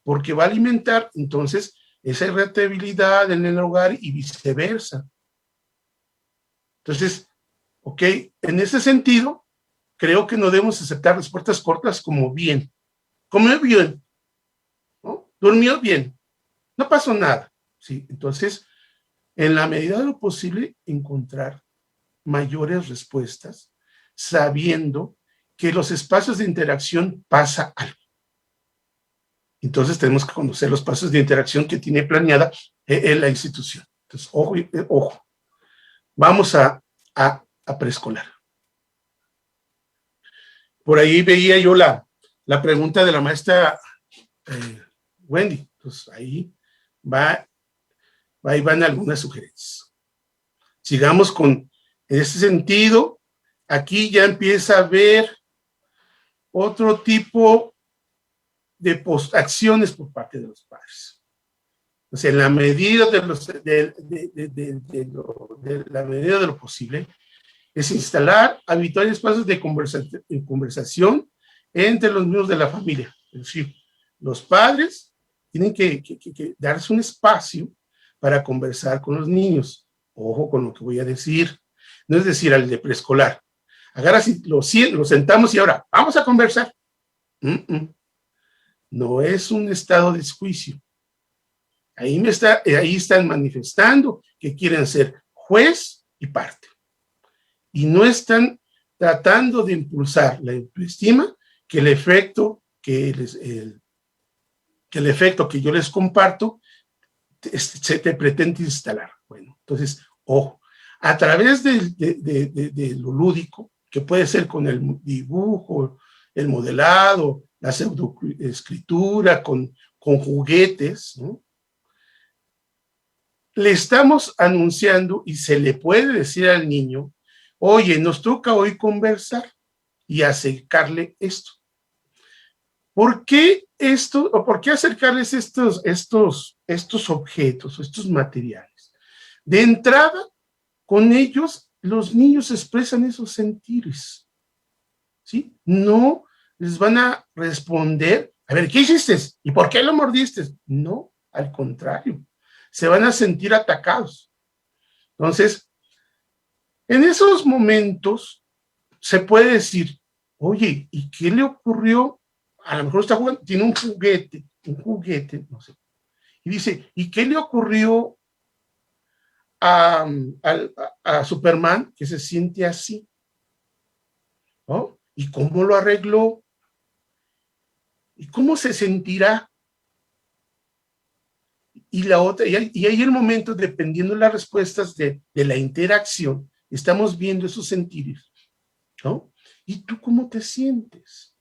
porque va a alimentar entonces esa irritabilidad en el hogar y viceversa. Entonces, ok, en ese sentido, creo que no debemos aceptar respuestas cortas como bien. Comió bien, ¿no? Durmió bien, no pasó nada. ¿Sí? Entonces, en la medida de lo posible, encontrar mayores respuestas, sabiendo que los espacios de interacción pasa algo. Entonces tenemos que conocer los pasos de interacción que tiene planeada en la institución. Entonces, ojo, ojo. Vamos a preescolar. Por ahí veía yo la pregunta de la maestra Wendy. Entonces, ahí van algunas sugerencias. Sigamos en ese sentido. Aquí ya empieza a haber otro tipo de acciones por parte de los padres. O sea, en la medida de la medida de lo posible, es instalar habituales espacios de conversación entre los miembros de la familia. Es decir, los padres tienen que darse un espacio para conversar con los niños. Ojo con lo que voy a decir. No es decir, al de preescolar. Agarra, lo sentamos y ahora, vamos a conversar. No es un estado de juicio. Ahí están manifestando que quieren ser juez y parte. Y no están tratando de impulsar la autoestima que el efecto que yo les comparto se te pretende instalar. Bueno, entonces, ojo, a través de lo lúdico, que puede ser con el dibujo, el modelado, la pseudoescritura, con juguetes, ¿no?, le estamos anunciando y se le puede decir al niño, oye, nos toca hoy conversar y acercarle esto. ¿Por qué esto, o por qué acercarles estos objetos, estos materiales? De entrada, con ellos, los niños expresan esos sentires, ¿sí? No les van a responder, a ver, ¿qué hiciste? ¿Y por qué lo mordiste? No, al contrario, se van a sentir atacados. Entonces, en esos momentos se puede decir, oye, ¿y qué le ocurrió? A lo mejor está jugando, tiene un juguete, no sé. Y dice, ¿y qué le ocurrió a Superman que se siente así, ¿no? ¿Y cómo lo arregló? ¿Y cómo se sentirá? Y la otra, y ahí el momento, dependiendo de las respuestas de la interacción, estamos viendo esos sentidos, ¿no? ¿Y tú cómo te sientes?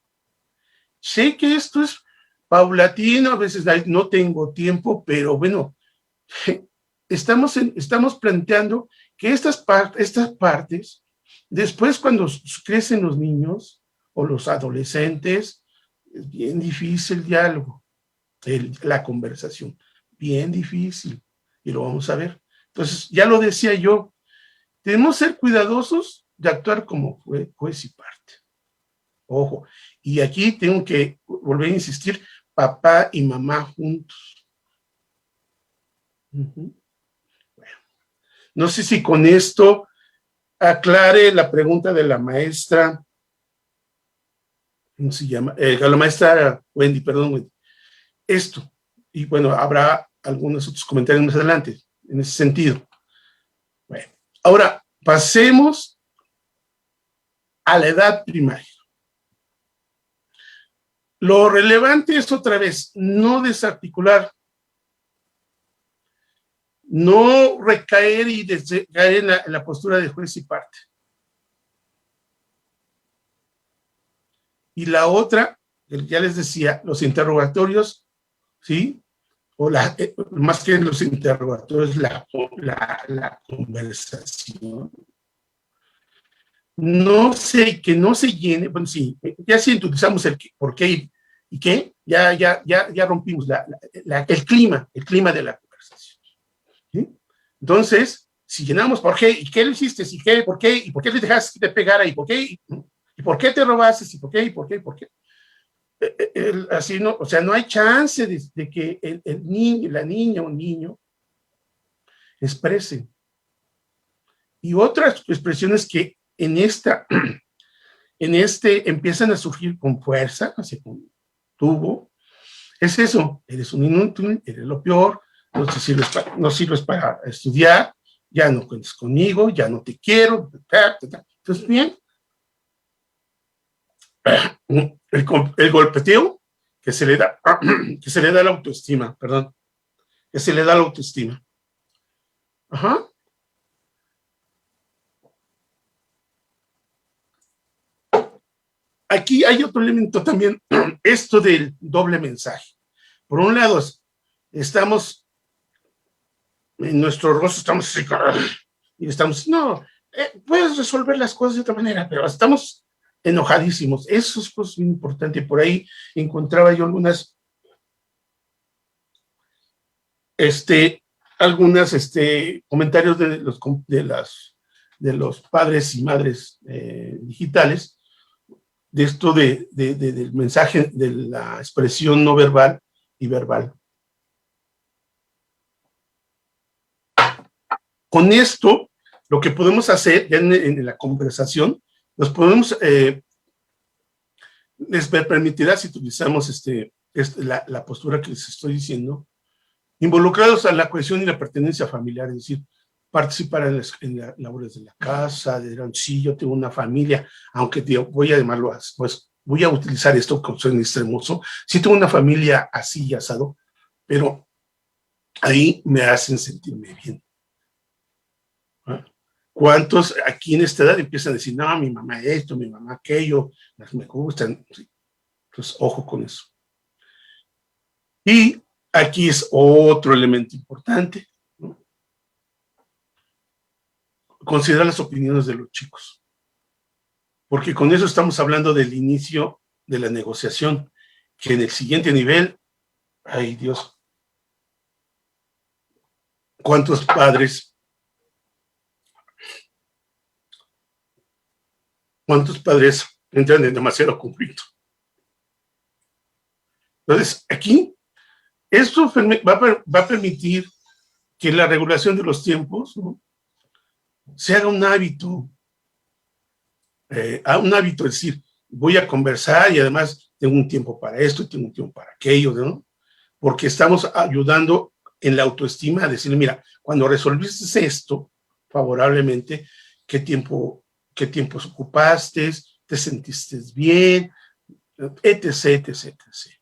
Sé que esto es paulatino, a veces no tengo tiempo, pero bueno, estamos planteando que estas partes, después cuando crecen los niños o los adolescentes, es bien difícil el diálogo, la conversación, bien difícil, y lo vamos a ver. Entonces, ya lo decía yo, tenemos que ser cuidadosos de actuar como juez y parte. Ojo, y aquí tengo que volver a insistir, papá y mamá juntos. Bueno, no sé si con esto aclare la pregunta de la maestra, ¿cómo se llama? La maestra Wendy, perdón, Wendy. Esto, y bueno, habrá algunos otros comentarios más adelante en ese sentido. Bueno, ahora pasemos a la edad primaria. Lo relevante es otra vez no desarticular, no recaer y caer en la postura de juez y parte. Y la otra, ya les decía, los interrogatorios, ¿sí? O más que los interrogatorios, la conversación. Que no se llene, bueno, sí, ya si utilizamos el por qué y qué, ya rompimos el clima de la conversación. ¿Sí? Entonces, si llenamos por qué, y qué le hiciste, y qué, por qué, y por qué le dejaste que te pegara, y por qué, y por qué te robaste, y por qué, y por qué, y por qué. Así no, o sea, no hay chance de que el niño, la niña o niño expresen. Y otras expresiones que en empiezan a surgir con fuerza, así con tubo, es eso, eres un inútil, eres lo peor, no sirves para estudiar, ya no cuentes conmigo, ya no te quiero, entonces bien, el golpeteo que se le da a la autoestima, perdón, que se le da a la autoestima. Ajá. Aquí hay otro elemento también, esto del doble mensaje. Por un lado, estamos en nuestro rostro, estamos así, y estamos, no, puedes resolver las cosas de otra manera, pero estamos enojadísimos. Eso es pues, muy importante. Por ahí encontraba yo algunos comentarios de los padres y madres digitales, de esto del mensaje, de la expresión no verbal y verbal. Con esto, lo que podemos hacer ya en la conversación, nos podemos, les permitirá, si utilizamos la postura que les estoy diciendo, involucrados a la cohesión y la pertenencia familiar, es decir, participar en las labores de la casa, sí, yo tengo una familia, aunque voy a llamarlo, pues voy a utilizar esto como soy extremoso, sí tengo una familia así y asado, pero ahí me hacen sentirme bien. ¿Ah? ¿Cuántos aquí en esta edad empiezan a decir, no, mi mamá esto, mi mamá aquello, me gustan? Entonces, ojo con eso. Y aquí es otro elemento importante, ¿no? Considerar las opiniones de los chicos, porque con eso estamos hablando del inicio de la negociación, que en el siguiente nivel, ay Dios, ¿cuántos padres entran en demasiado conflicto? Entonces, aquí, esto va a permitir que la regulación de los tiempos, ¿no?, se haga un hábito, es decir, voy a conversar y además tengo un tiempo para esto y tengo un tiempo para aquello, ¿no? Porque estamos ayudando en la autoestima, a decirle, mira, cuando resolviste esto favorablemente, ¿qué tiempo ocupaste? ¿Te sentiste bien? Etc, etc, etc.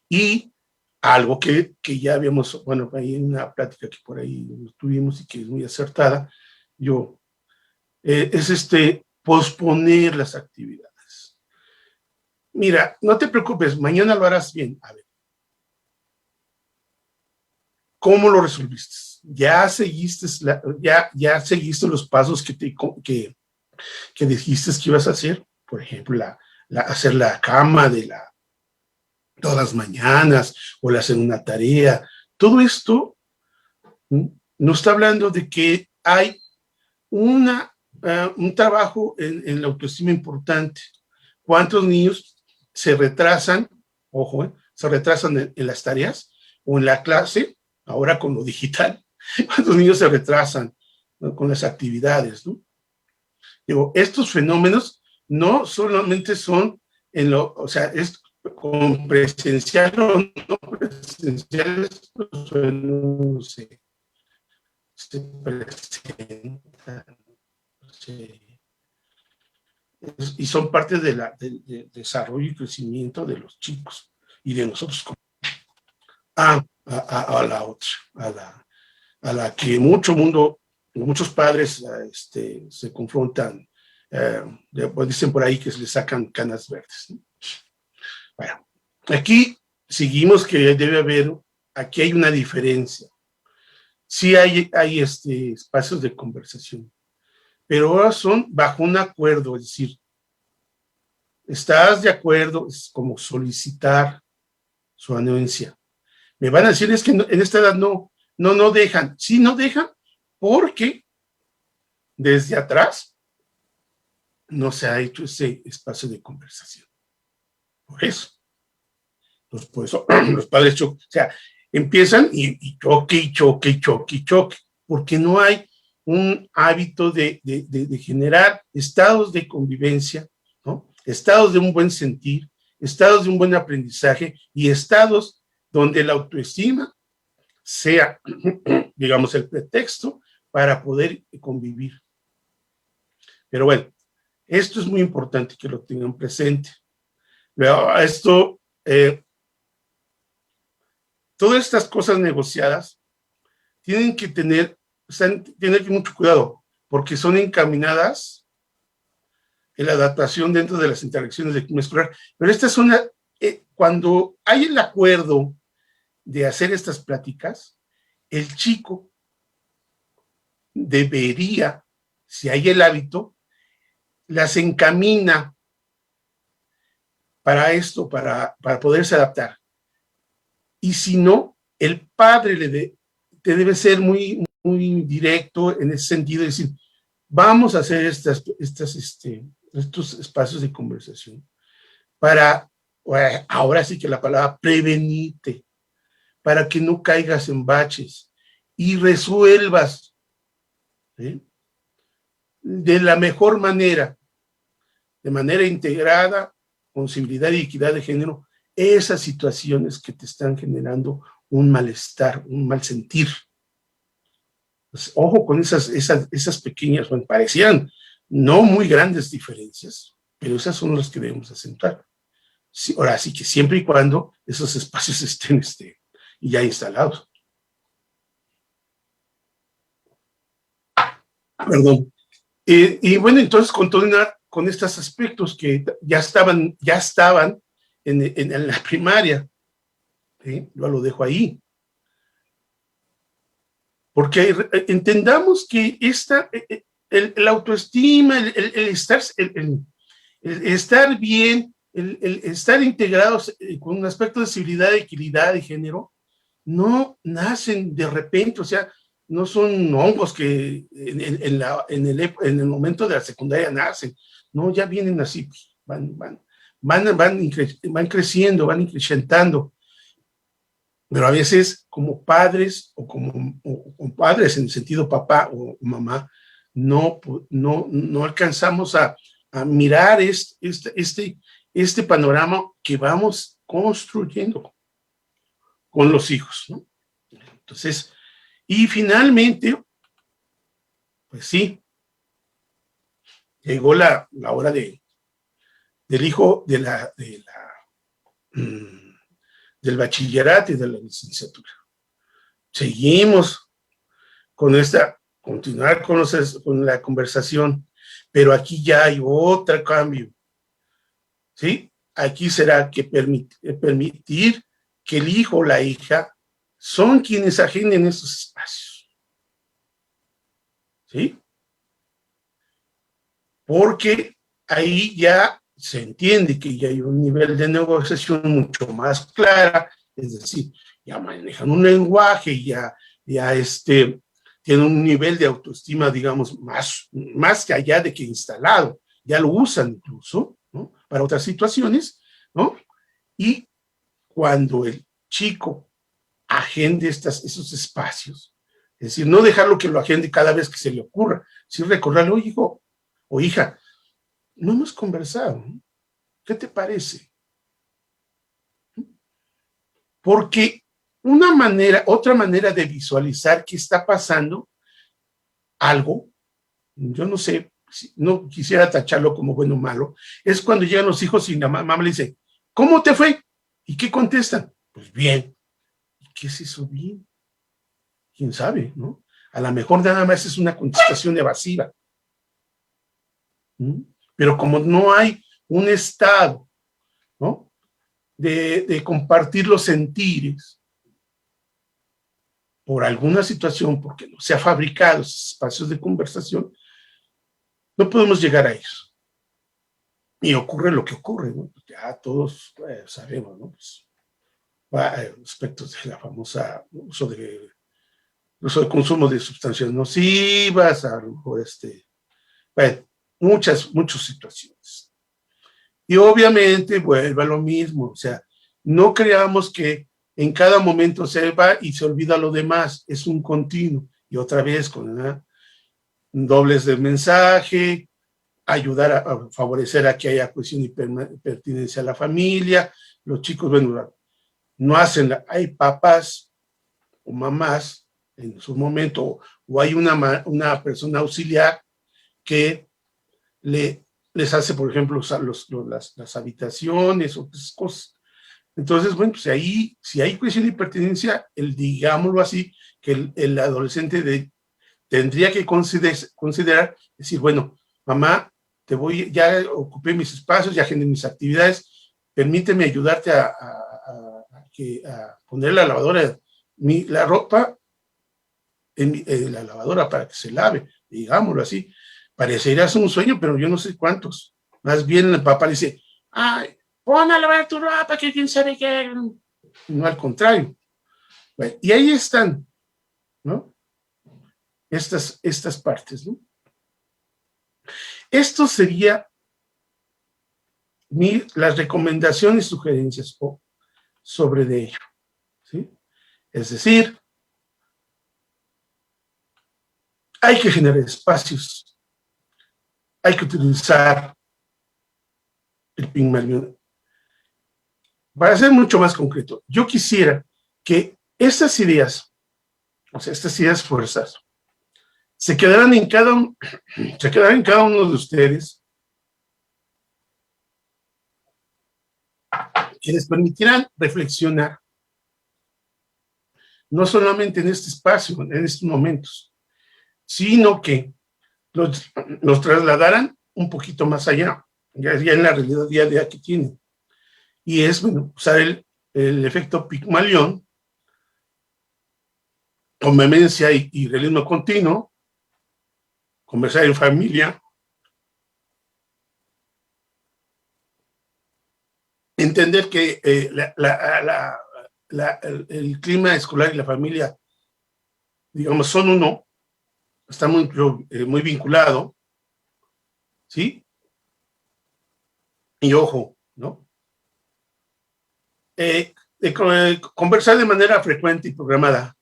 Y algo que ya habíamos, bueno, hay una plática que por ahí tuvimos y que es muy acertada, es posponer las actividades. Mira, no te preocupes, mañana lo harás bien. A ver, ¿cómo lo resolviste? ¿Ya seguiste, ya seguiste los pasos que dijiste que ibas a hacer? Por ejemplo, hacer la cama todas las mañanas o el hacer una tarea. Todo esto nos está hablando de que hay un trabajo en la autoestima importante. ¿Cuántos niños se retrasan, ojo, se retrasan en las tareas o en la clase, ahora con lo digital? ¿Cuántos niños se retrasan, ¿no?, con las actividades, ¿no? Digo, estos fenómenos no solamente son o sea, es con presencial o no presencial, estos fenómenos se presentan, y son parte del desarrollo y crecimiento de los chicos y de nosotros a la otra, a la que muchos padres se confrontan, pues dicen por ahí que se les sacan canas verdes, ¿no? Bueno, aquí seguimos que debe haber, aquí hay una diferencia. Sí hay espacios de conversación, pero ahora son bajo un acuerdo, es decir, ¿estás de acuerdo? Es como solicitar su anuencia. Me van a decir, es que en esta edad no dejan. Sí, no dejan porque desde atrás no se ha hecho ese espacio de conversación. Por eso. Entonces, por eso los padres o sea, empiezan y choque, porque no hay un hábito de generar estados de convivencia, ¿no? Estados de un buen sentir, estados de un buen aprendizaje y estados donde la autoestima sea, digamos, el pretexto para poder convivir. Pero bueno, esto es muy importante que lo tengan presente. Esto, todas estas cosas negociadas tienen que tener mucho cuidado, porque son encaminadas en la adaptación dentro de las interacciones de clima escolar. Pero esta es cuando hay el acuerdo de hacer estas pláticas, el chico debería, si hay el hábito, las encamina para esto, para poderse adaptar. Y si no, el padre te debe ser muy, muy directo en ese sentido, es decir, vamos a hacer estos espacios de conversación para, ahora sí que la palabra, prevenirte, para que no caigas en baches y resuelvas, ¿sí?, de la mejor manera, de manera integrada, con civilidad y equidad de género, esas situaciones que te están generando un malestar, un mal sentir. Pues, ojo con esas pequeñas, bueno, parecían no muy grandes diferencias, pero esas son las que debemos acentuar. Sí, ahora sí que siempre y cuando esos espacios estén ya instalados. Perdón. Y bueno, entonces continuar con estos aspectos que ya estaban en la primaria. ¿Sí? Yo lo dejo ahí. Porque entendamos que el autoestima, el estar bien, el estar integrados con un aspecto de civilidad, equidad de género, no nacen de repente, o sea, no son hongos que en el momento de la secundaria nacen, no, ya vienen así, van creciendo, van incrementando. Pero a veces como padres o como padres en el sentido papá o mamá, no alcanzamos a mirar este panorama que vamos construyendo con los hijos, ¿no? Entonces, y finalmente, pues sí, llegó la hora del hijo del bachillerato y de la licenciatura. Seguimos continuar con la conversación, pero aquí ya hay otro cambio, ¿sí? Aquí será que permitir que el hijo o la hija son quienes agenden esos espacios, ¿sí? Porque ahí ya se entiende que ya hay un nivel de negociación mucho más clara, es decir, ya manejan un lenguaje, ya tienen un nivel de autoestima, digamos, más que allá de que instalado, ya lo usan incluso, ¿no? Para otras situaciones, ¿no? Y cuando el chico agende esos espacios, es decir, no dejarlo que lo agende cada vez que se le ocurra, sino recordarle, oye, hijo o hija, no hemos conversado, ¿no? ¿Qué te parece? Porque otra manera de visualizar qué está pasando, algo, yo no sé, no quisiera tacharlo como bueno o malo, es cuando llegan los hijos y la mamá le dice, ¿cómo te fue? ¿Y qué contestan? Pues bien. ¿Y qué es eso bien? ¿Quién sabe, no? A lo mejor nada más es una contestación evasiva. Pero como no hay un estado, ¿no? de compartir los sentires por alguna situación, porque no se ha fabricado esos espacios de conversación, no podemos llegar a eso. Y ocurre lo que ocurre, ¿no? Ya todos sabemos, ¿no? Pues, aspectos de la famosa uso de consumo de sustancias nocivas, a lo mejor bueno, muchas situaciones. Y obviamente vuelve a lo mismo, o sea, no creamos que en cada momento se va y se olvida lo demás, es un continuo. Y otra vez con dobles de mensaje, ayudar a favorecer a que haya cohesión y pertinencia a la familia. Los chicos, bueno, no hacen, hay papás o mamás en su momento, o hay una persona auxiliar que les hace, por ejemplo, las habitaciones o esas cosas. Entonces, bueno, pues ahí, si hay cohesión y pertinencia, digámoslo así, que el adolescente tendría que considerar, decir, bueno, mamá, ya ocupé mis espacios, ya agendé mis actividades, permíteme ayudarte a poner la lavadora, la ropa en la lavadora para que se lave, digámoslo así. Parecería un sueño, pero yo no sé cuántos. Más bien el papá dice, ay, pon a lavar tu ropa, que quién sabe qué. No, al contrario. Bueno, y ahí están, ¿no? Estas partes, ¿no? Esto sería las recomendaciones y sugerencias sobre de ello, ¿sí? Es decir, hay que generar espacios, hay que utilizar el Pygmalion. Para ser mucho más concreto, yo quisiera que estas ideas, o sea, estas ideas fuerzas, se quedaran en cada uno de ustedes, que les permitieran reflexionar, no solamente en este espacio, en estos momentos, sino que los trasladaran un poquito más allá, ya en la realidad día a día que tienen. Y es, bueno, usar el efecto Pygmalion, con vehemencia y realismo continuo, conversar en familia, entender que el clima escolar y la familia, digamos, son uno, está muy vinculado, ¿sí? Y ojo, ¿no? Conversar de manera frecuente y programada,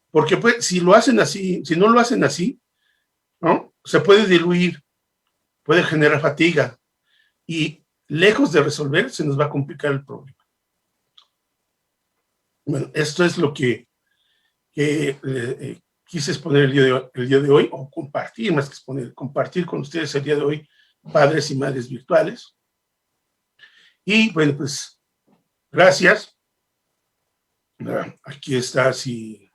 porque pues, si no lo hacen así, ¿no? Se puede diluir, puede generar fatiga, y lejos de resolver, se nos va a complicar el problema. Bueno, esto es lo que que quise exponer el día de hoy, o compartir, más que exponer, compartir con ustedes el día de hoy, padres y madres virtuales. Y bueno, pues gracias. Aquí está, si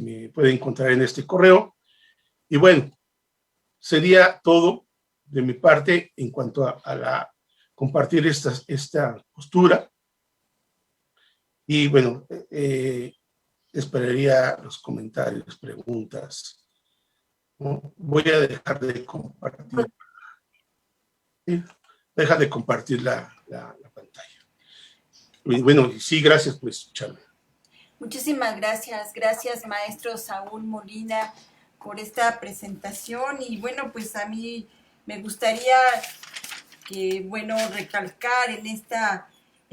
me puede encontrar en este correo. Y bueno, sería todo de mi parte en cuanto a la compartir esta postura. Y bueno, esperaría los comentarios, preguntas. ¿No? Voy a dejar de compartir. ¿Sí? Deja de compartir la pantalla. Y bueno, sí, gracias por escucharme. Muchísimas gracias. Gracias, maestro Saúl Molina, por esta presentación. Y bueno, pues a mí me gustaría que, bueno, recalcar en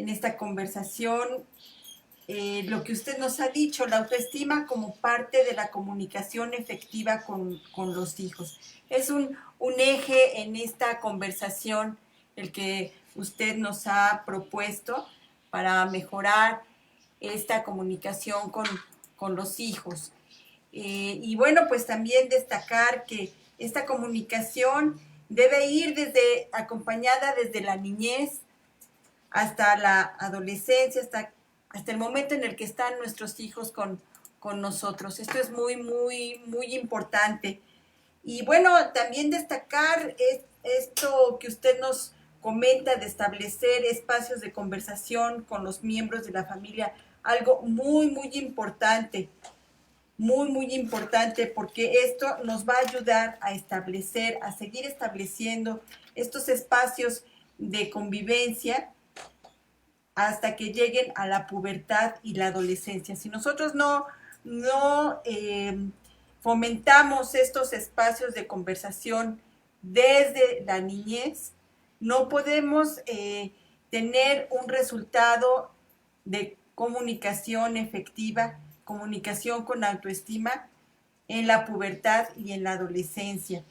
esta conversación lo que usted nos ha dicho, la autoestima como parte de la comunicación efectiva con los hijos. Es un eje en esta conversación el que usted nos ha propuesto para mejorar esta comunicación con los hijos. Y bueno, pues también destacar que esta comunicación debe ir acompañada desde la niñez hasta la adolescencia, hasta el momento en el que están nuestros hijos con nosotros. Esto es muy, muy, muy importante. Y bueno, también destacar esto que usted nos comenta de establecer espacios de conversación con los miembros de la familia, algo muy, muy importante, porque esto nos va a ayudar a seguir estableciendo estos espacios de convivencia hasta que lleguen a la pubertad y la adolescencia. Si nosotros no fomentamos estos espacios de conversación desde la niñez, no podemos tener un resultado de comunicación efectiva, comunicación con autoestima en la pubertad y en la adolescencia.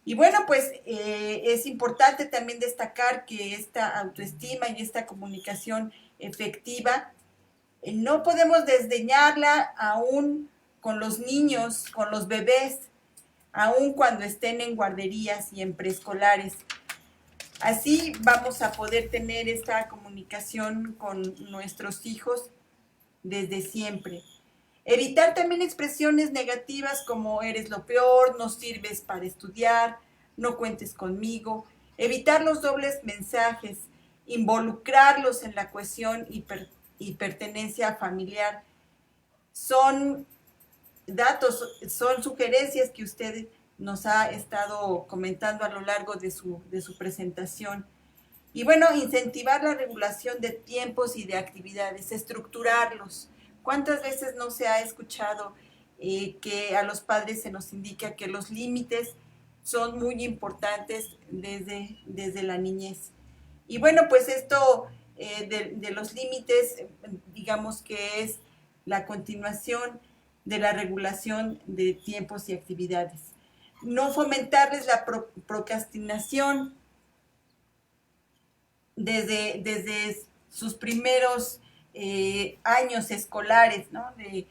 Y bueno, pues es importante también destacar que esta autoestima y esta comunicación efectiva no podemos desdeñarla aún con los niños, con los bebés, aún cuando estén en guarderías y en preescolares. Así vamos a poder tener esta comunicación con nuestros hijos desde siempre. Evitar también expresiones negativas como eres lo peor, no sirves para estudiar, no cuentes conmigo. Evitar los dobles mensajes, involucrarlos en la cohesión y pertenencia familiar. Son son sugerencias que usted nos ha estado comentando a lo largo de su presentación. Y bueno, incentivar la regulación de tiempos y de actividades, estructurarlos. ¿Cuántas veces no se ha escuchado que a los padres se nos indica que los límites son muy importantes desde la niñez? Y bueno, pues esto de los límites, digamos que es la continuación de la regulación de tiempos y actividades. No fomentarles la procrastinación desde sus primeros años escolares, ¿no? De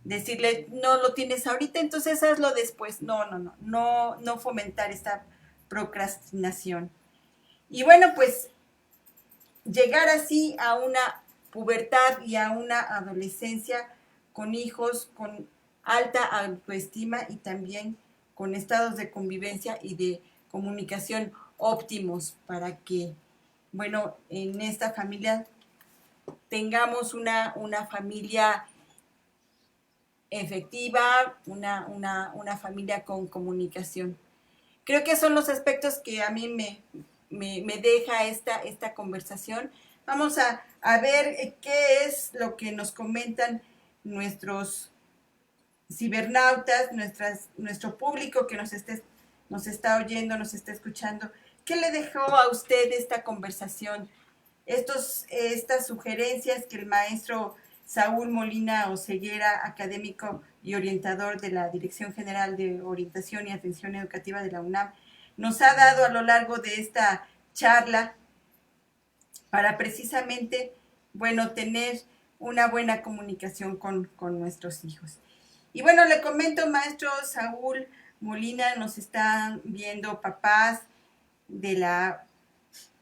decirle, no lo tienes ahorita, entonces hazlo después. No fomentar esta procrastinación. Y bueno, pues llegar así a una pubertad y a una adolescencia con hijos con alta autoestima y también con estados de convivencia y de comunicación óptimos para que, bueno, en esta familia tengamos una familia efectiva, una familia con comunicación. Creo que son los aspectos que a mí me deja esta conversación. Vamos a ver qué es lo que nos comentan nuestros cibernautas, nuestro público que nos está oyendo, nos está escuchando. ¿Qué le dejó a usted esta conversación? Estas sugerencias que el maestro Saúl Molina Oseguera, académico y orientador de la Dirección General de Orientación y Atención Educativa de la UNAM, nos ha dado a lo largo de esta charla para precisamente, bueno, tener una buena comunicación con nuestros hijos. Y bueno, le comento, maestro Saúl Molina, nos están viendo papás de la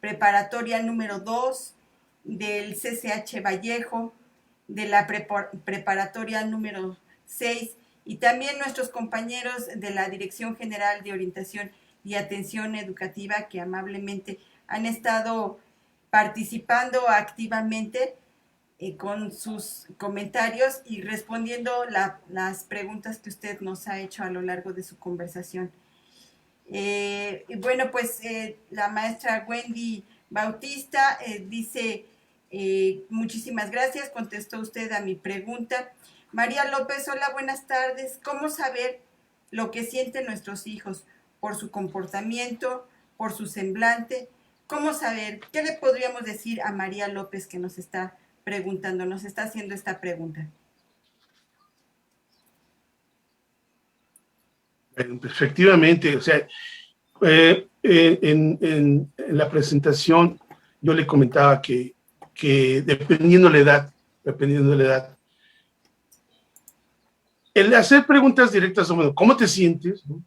preparatoria número 2, del CCH Vallejo, de la preparatoria número 6 y también nuestros compañeros de la Dirección General de Orientación y Atención Educativa que amablemente han estado participando activamente con sus comentarios y respondiendo las preguntas que usted nos ha hecho a lo largo de su conversación. Y bueno, pues la maestra Wendy Bautista dice, muchísimas gracias, contestó usted a mi pregunta. María López, hola, buenas tardes. ¿Cómo saber lo que sienten nuestros hijos por su comportamiento, por su semblante? ¿Cómo saber? ¿Qué le podríamos decir a María López que nos está preguntando, nos está haciendo esta pregunta? Efectivamente, o sea, en la presentación yo le comentaba que dependiendo de la edad, el hacer preguntas directas sobre cómo te sientes, ¿no?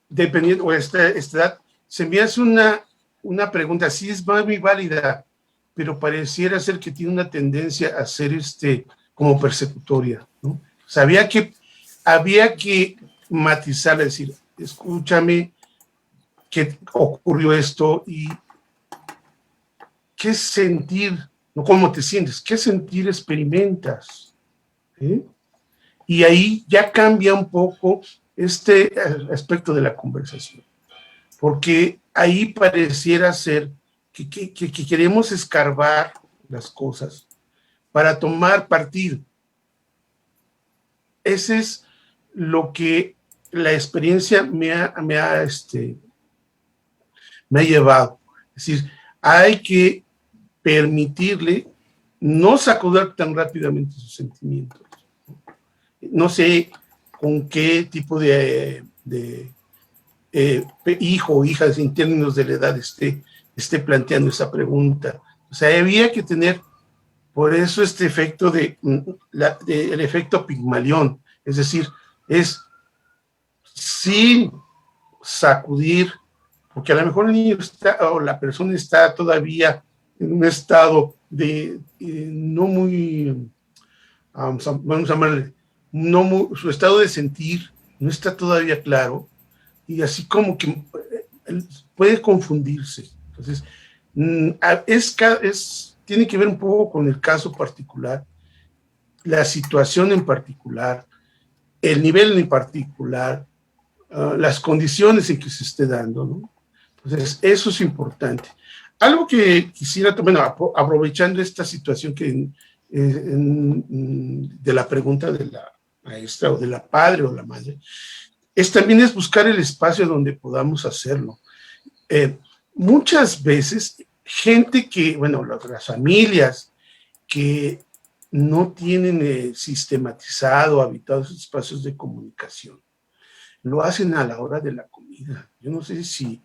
Dependiendo de esta edad, se me hace una pregunta, sí es muy válida, pero pareciera ser que tiene una tendencia a ser como persecutoria, ¿no? O sea, había que matizar, decir, escúchame, ¿qué ocurrió esto? Y ¿qué sentir? No cómo te sientes, ¿qué sentir experimentas? ¿Sí? Y ahí ya cambia un poco este aspecto de la conversación, porque ahí pareciera ser que queremos escarbar las cosas para tomar partido. Ese es lo que la experiencia me ha llevado. Es decir, hay que permitirle no sacudir tan rápidamente sus sentimientos. No sé con qué tipo de hijo o hija en términos de la edad esté planteando esa pregunta. O sea, había que tener por eso este efecto el efecto Pigmalión, es decir, es sin sacudir, porque a lo mejor el niño o la persona está todavía en un estado de no muy, vamos a llamarle, su estado de sentir no está todavía claro, y así como que puede confundirse. Entonces, tiene que ver un poco con el caso particular, la situación en particular, el nivel en particular, las condiciones en que se esté dando, ¿no? Entonces, eso es importante. Algo que quisiera, bueno, aprovechando esta situación de la pregunta de la maestra o de la padre o la madre, también es buscar el espacio donde podamos hacerlo. Muchas veces, gente que, bueno, las familias que no tienen sistematizado, habitado esos espacios de comunicación, lo hacen a la hora de la comida. Yo no sé si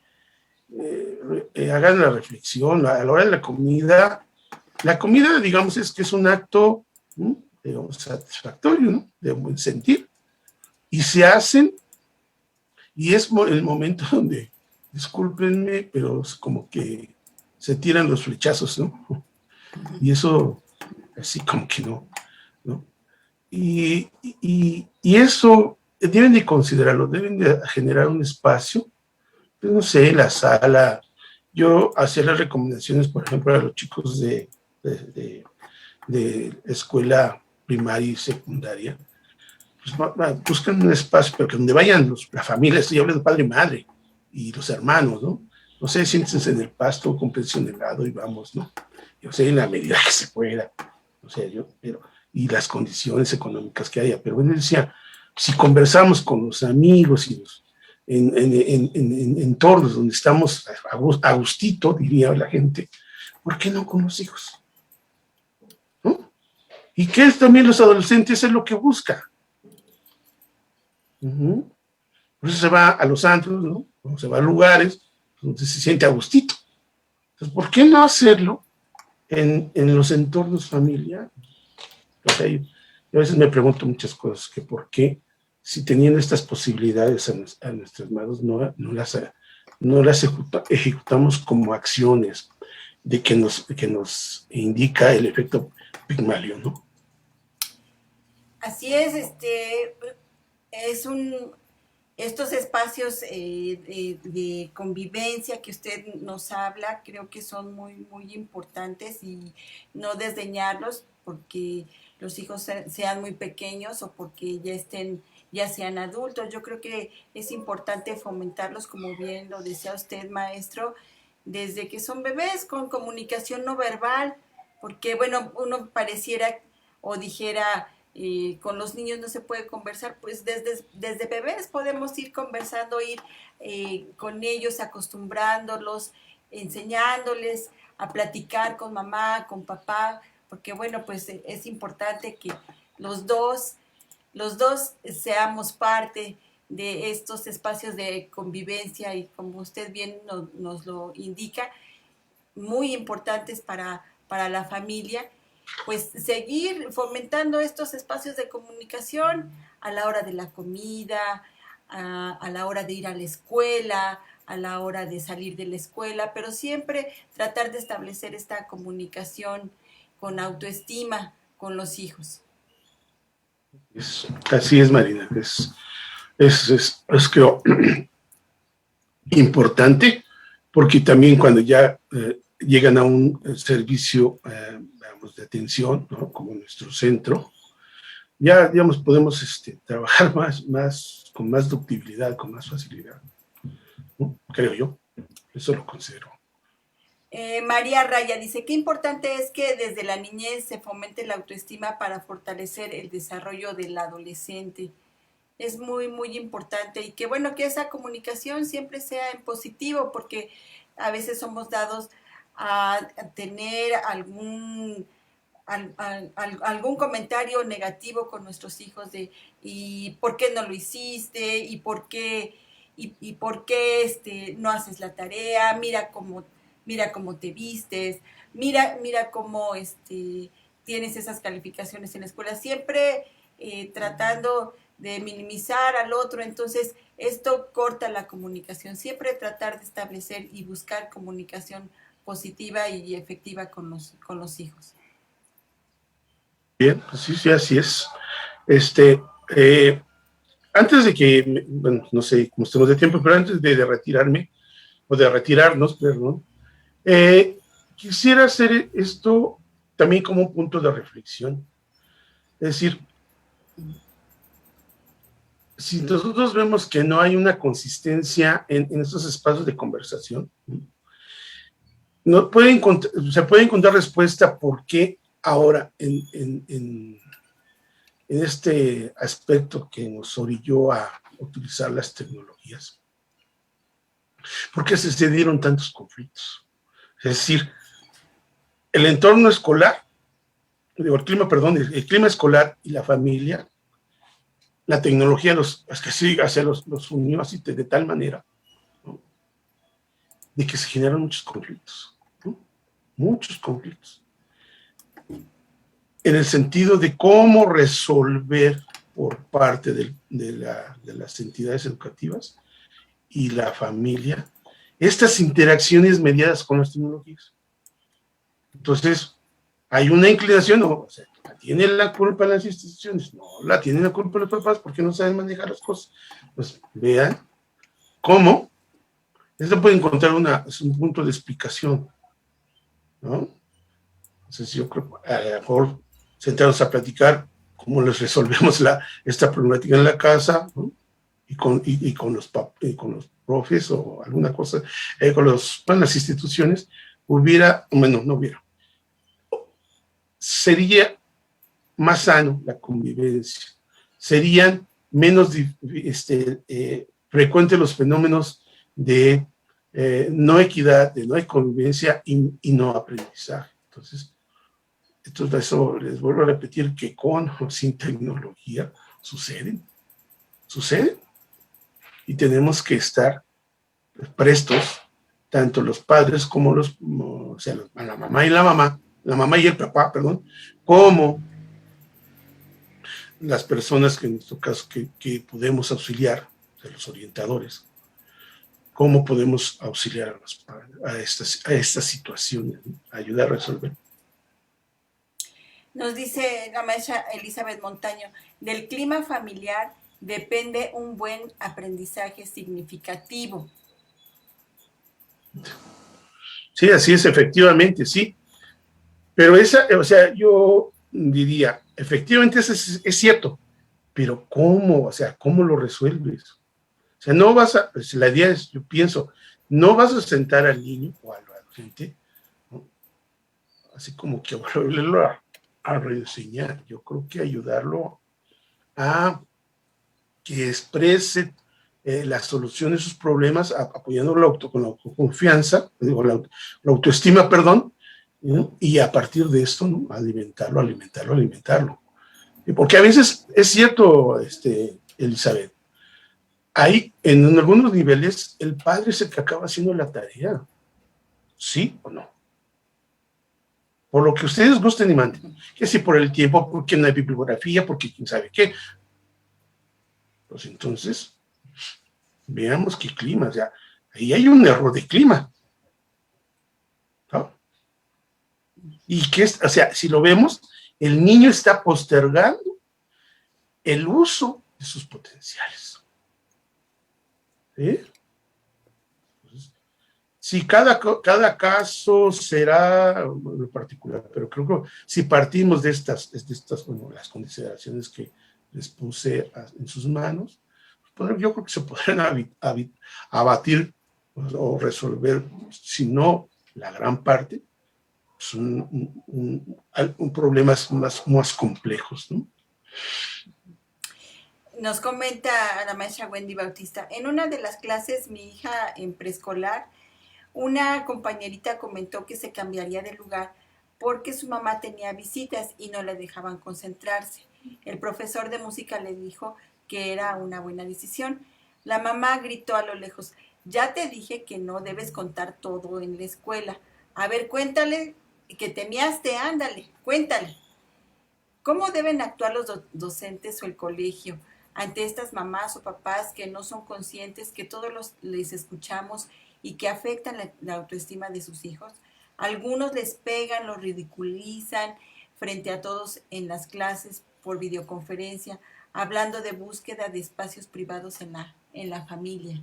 hagan la reflexión, a la hora de la comida, digamos, es que es un acto, digamos, satisfactorio, ¿no? De buen sentir, y se hacen, y es el momento donde, discúlpenme, pero es como que se tiran los flechazos, ¿no? Y eso, así como que no, ¿no? Y eso deben de considerarlo, deben de generar un espacio, pues no sé, la sala. Yo hacía las recomendaciones, por ejemplo, a los chicos de escuela primaria y secundaria, pues buscan un espacio, pero que donde vayan la familia, estoy hablando de padre y madre, y los hermanos, ¿no? No sé, siéntense en el pasto con pensión helado y vamos, ¿no? Yo sé, en la medida que se pueda, o sea, y las condiciones económicas que haya, pero bueno, decía, si conversamos con los amigos y en entornos donde estamos a gustito, diría la gente, ¿por qué no con los hijos? ¿No? Y que también los adolescentes es lo que buscan. Por eso se va a los antros, ¿no? O se va a lugares donde se siente a gustito. Entonces, ¿por qué no hacerlo en los entornos familiares. O sea, yo a veces me pregunto muchas cosas, que por qué, si teniendo estas posibilidades a nuestras manos, no las ejecutamos como acciones de que nos indica el efecto Pigmalión, ¿no? Así es, estos espacios de convivencia que usted nos habla, creo que son muy, muy importantes y no desdeñarlos porque los hijos sean muy pequeños o porque ya sean adultos. Yo creo que es importante fomentarlos, como bien lo decía usted, maestro, desde que son bebés, con comunicación no verbal, porque bueno, uno pareciera o dijera, con los niños no se puede conversar, pues desde bebés podemos ir conversando, ir con ellos, acostumbrándolos, enseñándoles a platicar con mamá, con papá, porque bueno, pues es importante que los dos, los dos seamos parte de estos espacios de convivencia y como usted bien nos lo indica, muy importantes para la familia, pues seguir fomentando estos espacios de comunicación a la hora de la comida, a la hora de ir a la escuela, a la hora de salir de la escuela, pero siempre tratar de establecer esta comunicación con autoestima con los hijos. Así es, Marina. Es creo, importante, porque también cuando ya llegan a un servicio, digamos, de atención, ¿no? Como nuestro centro, ya, digamos, podemos trabajar con más ductibilidad, con más facilidad, ¿no? Creo yo. Eso lo considero. María Raya dice, qué importante es que desde la niñez se fomente la autoestima para fortalecer el desarrollo del adolescente. Es muy, muy importante y que bueno, que esa comunicación siempre sea en positivo, porque a veces somos dados a tener algún comentario negativo con nuestros hijos de ¿y por qué no lo hiciste? ¿Y por qué, por qué no haces la tarea? Mira cómo te vistes, mira cómo tienes esas calificaciones en la escuela, siempre tratando de minimizar al otro. Entonces esto corta la comunicación, siempre tratar de establecer y buscar comunicación positiva y efectiva con los hijos. Bien, pues sí, así es. Antes de que, bueno, no sé cómo estemos de tiempo, pero antes de retirarme, o de retirarnos, perdón, quisiera hacer esto también como un punto de reflexión. Es decir, si nosotros vemos que no hay una consistencia en estos espacios de conversación, se puede encontrar respuesta por qué ahora en este aspecto que nos orilló a utilizar las tecnologías. ¿Por qué se dieron tantos conflictos? Es decir, el entorno escolar, el clima escolar y la familia, la tecnología los unió así de tal manera, ¿no? De que se generan muchos conflictos, ¿no? Muchos conflictos. En el sentido de cómo resolver por parte de las entidades educativas y la familia estas interacciones mediadas con las tecnologías. Entonces, hay una inclinación, o sea, ¿tiene la culpa las instituciones? No, la tienen la culpa los papás porque no saben manejar las cosas. Pues vean cómo esto puede encontrar un punto de explicación, ¿no? Entonces yo creo que a lo mejor sentarnos a platicar cómo les resolvemos esta problemática en la casa, ¿no? y con los profes o alguna cosa, con las instituciones, sería más sano la convivencia, serían menos frecuentes los fenómenos de no equidad, de no convivencia y no aprendizaje. Entonces, eso les vuelvo a repetir que con o sin tecnología suceden. Y tenemos que estar prestos, tanto los padres como la mamá y la mamá, la mamá y el papá, perdón, como las personas que en nuestro caso que podemos auxiliar, de los orientadores, cómo podemos auxiliar a estas situaciones, ¿no? Ayudar a resolver. Nos dice la maestra Elizabeth Montaño, del clima familiar depende un buen aprendizaje significativo. Sí, así es, efectivamente, sí. Pero o sea, yo diría, efectivamente eso es cierto, pero ¿cómo? O sea, ¿cómo lo resuelves? O sea, no vas a, pues, la idea es, yo pienso, no vas a sentar al niño o al adolescente, ¿no? Así como que volverlo a reenseñar. Yo creo que ayudarlo a que exprese la solución de sus problemas, apoyándolo con la autoconfianza, digo, la autoestima, perdón, ¿no? Y a partir de esto, ¿no? Alimentarlo. Porque a veces es cierto, Elizabeth, hay en algunos niveles el padre es el que acaba haciendo la tarea, ¿sí o no? Por lo que ustedes gusten y manden, que si por el tiempo, porque no hay bibliografía, porque quién sabe qué. Pues entonces, veamos qué clima, o sea, ahí hay un error de clima, ¿no? Y que, o sea, si lo vemos, el niño está postergando el uso de sus potenciales. ¿Sí? Entonces, si cada caso será lo particular, pero creo que si partimos de estas bueno, las consideraciones que les puse en sus manos, yo creo que se podrán abatir o resolver, si no la gran parte, pues un problemas más complejos, ¿no? Nos comenta la maestra Wendy Bautista, en una de las clases, mi hija en preescolar, una compañerita comentó que se cambiaría de lugar porque su mamá tenía visitas y no le dejaban concentrarse. El profesor de música le dijo que era una buena decisión. La mamá gritó a lo lejos, ya te dije que no debes contar todo en la escuela. A ver, cuéntale que te miaste, ándale, cuéntale. ¿Cómo deben actuar los docentes o el colegio ante estas mamás o papás que no son conscientes, que todos les escuchamos y que afectan la autoestima de sus hijos? Algunos les pegan, los ridiculizan frente a todos en las clases por videoconferencia, hablando de búsqueda de espacios privados en la familia.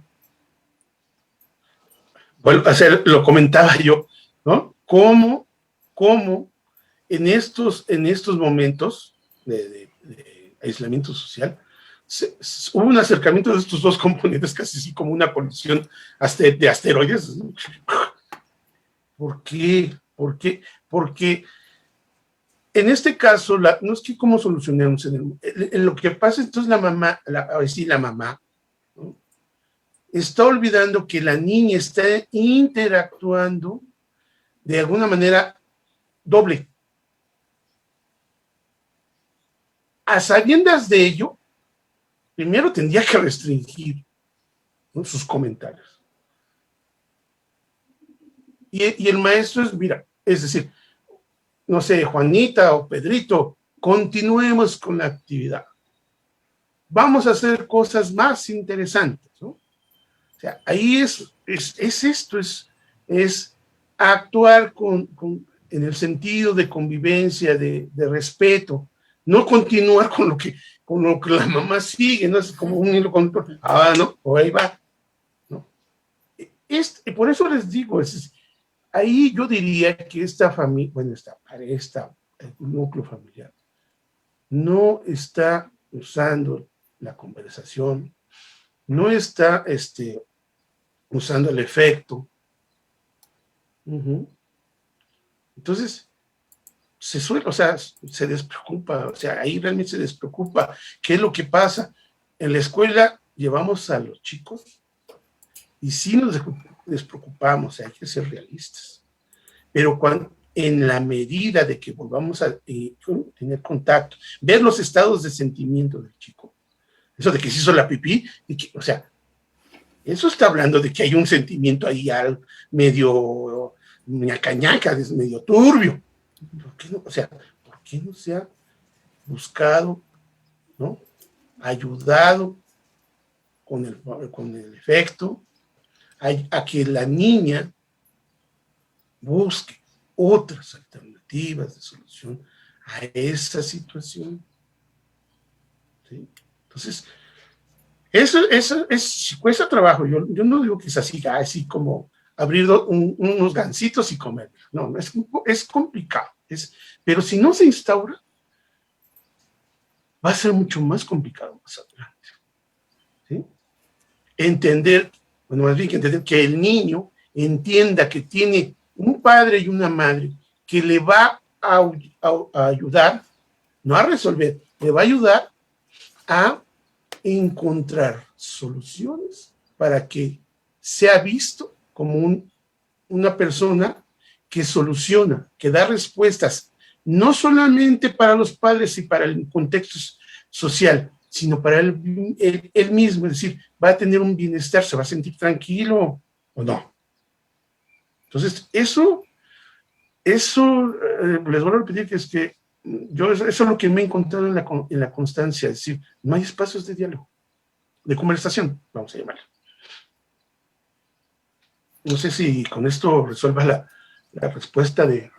Bueno, o sea, lo comentaba yo, ¿no? ¿Cómo en estos momentos de aislamiento social hubo un acercamiento de estos dos componentes, casi así como una colisión de asteroides? ¿Por qué? Porque en este caso, no es que cómo solucionemos en lo que pasa, entonces la mamá, ¿no? Está olvidando que la niña está interactuando de alguna manera doble. A sabiendas de ello, primero tendría que restringir, ¿no? Sus comentarios. Y el maestro mira, es decir, no sé, Juanita o Pedrito, continuemos con la actividad. Vamos a hacer cosas más interesantes, ¿no? O sea, ahí es esto, es actuar en el sentido de convivencia, de respeto, no continuar con lo que la mamá sigue, no es como un hilo conductor, no, o ahí va, ¿no? Por eso les digo, ahí yo diría que esta familia, bueno, el núcleo familiar, no está usando la conversación, no está usando el efecto. Entonces, se despreocupa, o sea, ahí realmente se despreocupa. ¿Qué es lo que pasa? En la escuela llevamos a los chicos y sí nos despreocupamos, hay que ser realistas. Pero en la medida de que volvamos a tener contacto, ver los estados de sentimiento del chico, eso de que se hizo la pipí, o sea, eso está hablando de que hay un sentimiento ahí medio ñaca, medio turbio, ¿Por qué no? O sea, ¿por qué no se ha buscado, ¿no? Ayudado con el efecto a que la niña busque otras alternativas de solución a esa situación? ¿Sí? Entonces, eso cuesta trabajo. Yo no digo que es así como abrir unos gansitos y comer. No, es complicado. Pero si no se instaura, va a ser mucho más complicado más adelante. ¿Sí? Entender, bueno, más bien que entender que el niño entienda que tiene un padre y una madre que le va a ayudar, no a resolver, le va a ayudar a encontrar soluciones para que sea visto como una persona que soluciona, que da respuestas, no solamente para los padres y para el contexto social, sino para él mismo, es decir, va a tener un bienestar, se va a sentir tranquilo o no. Entonces, eso les vuelvo a repetir que es que eso es lo que me he encontrado en la constancia, es decir, no hay espacios de diálogo, de conversación, vamos a llamarlo. No sé si con esto resuelva la respuesta de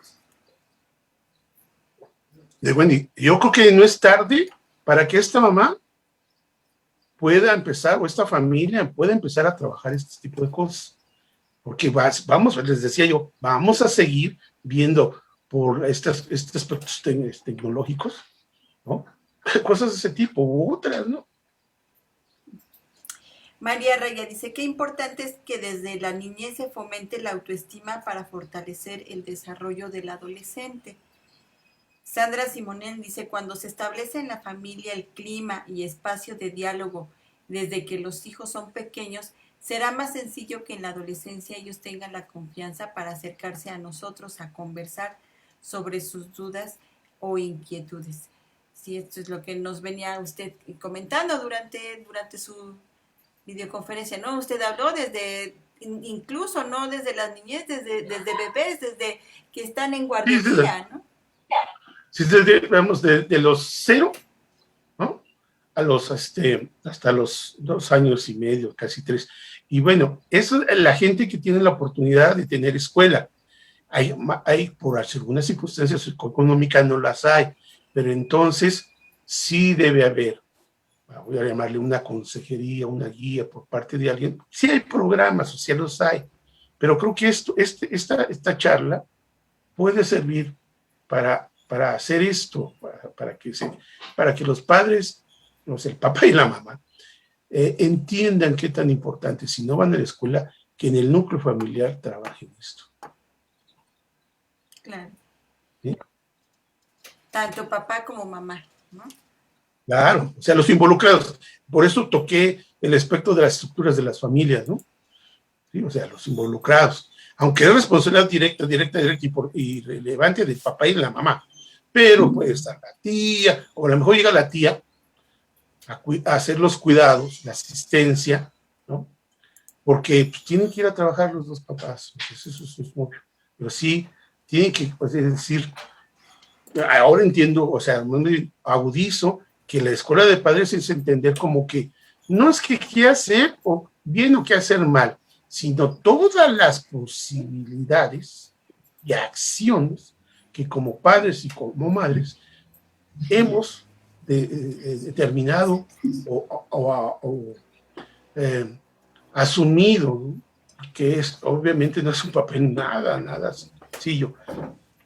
Wendy. Yo creo que no es tarde para que esta mamá pueda empezar, o esta familia pueda empezar a trabajar este tipo de cosas. Porque vamos, les decía yo, vamos a seguir viendo por estos aspectos tecnológicos, ¿no? Cosas de ese tipo, u otras, ¿no? María Raya dice, qué importante es que desde la niñez se fomente la autoestima para fortalecer el desarrollo del adolescente. Sandra Simonel dice, cuando se establece en la familia el clima y espacio de diálogo desde que los hijos son pequeños, será más sencillo que en la adolescencia ellos tengan la confianza para acercarse a nosotros a conversar sobre sus dudas o inquietudes. Sí, esto es lo que nos venía usted comentando durante su videoconferencia, ¿no? Usted habló incluso no desde las niñez, desde bebés, desde que están en guardería, ¿no? Sí, vamos, de los 0, ¿no? A hasta los 2 años y medio, casi 3. Y bueno, eso es la gente que tiene la oportunidad de tener escuela. Hay por algunas circunstancias económicas no las hay, pero entonces sí debe haber, voy a llamarle una consejería, una guía por parte de alguien. Sí hay programas, o sea, los hay, pero creo que esta charla puede servir para hacer esto, para que los padres, no sé, el papá y la mamá, entiendan qué tan importante, si no van a la escuela, que en el núcleo familiar trabajen esto. Claro. ¿Sí? Tanto papá como mamá, ¿no? Claro, o sea, los involucrados. Por eso toqué el aspecto de las estructuras de las familias, ¿no? ¿Sí? O sea, los involucrados. Aunque es responsabilidad directa y relevante del papá y de la mamá. Pero puede estar la tía, o a lo mejor llega la tía a hacer los cuidados, la asistencia, ¿no? Porque pues, tienen que ir a trabajar los dos papás. Entonces, eso es mucho. Pero sí, tienen que, pues, es decir, ahora entiendo, o sea, agudizo que la escuela de padres es entender como que no es que qué hacer o bien o qué hacer mal, sino todas las posibilidades y acciones que como padres y como madres hemos determinado o asumido, ¿no? Que es, obviamente no es un papel nada sencillo.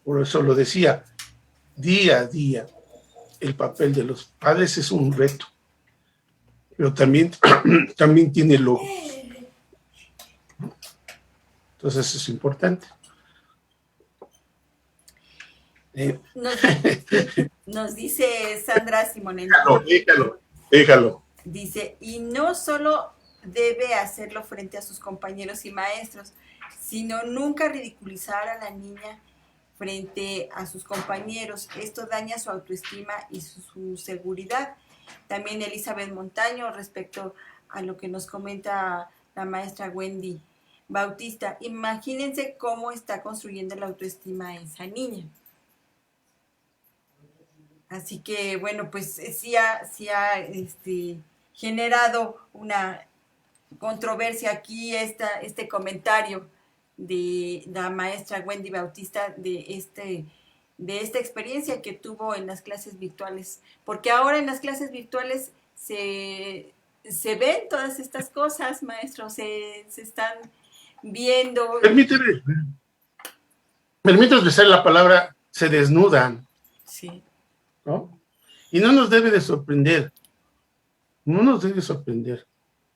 Por eso lo decía, día a día, el papel de los padres es un reto, pero también tiene logros. Entonces eso es importante. Nos dice Sandra Simonel. Déjalo. Dice, y no solo debe hacerlo frente a sus compañeros y maestros, sino nunca ridiculizar a la niña frente a sus compañeros. Esto daña su autoestima y su seguridad. También Elizabeth Montaño, respecto a lo que nos comenta la maestra Wendy Bautista, imagínense cómo está construyendo la autoestima esa niña. Así que, bueno, pues sí ha generado una controversia aquí este comentario de la maestra Wendy Bautista de esta experiencia que tuvo en las clases virtuales, porque ahora en las clases virtuales se ven todas estas cosas, maestro, se están viendo. Permítame utilizar la palabra, se desnudan, Sí. ¿no? Y no nos debe de sorprender, no nos debe sorprender.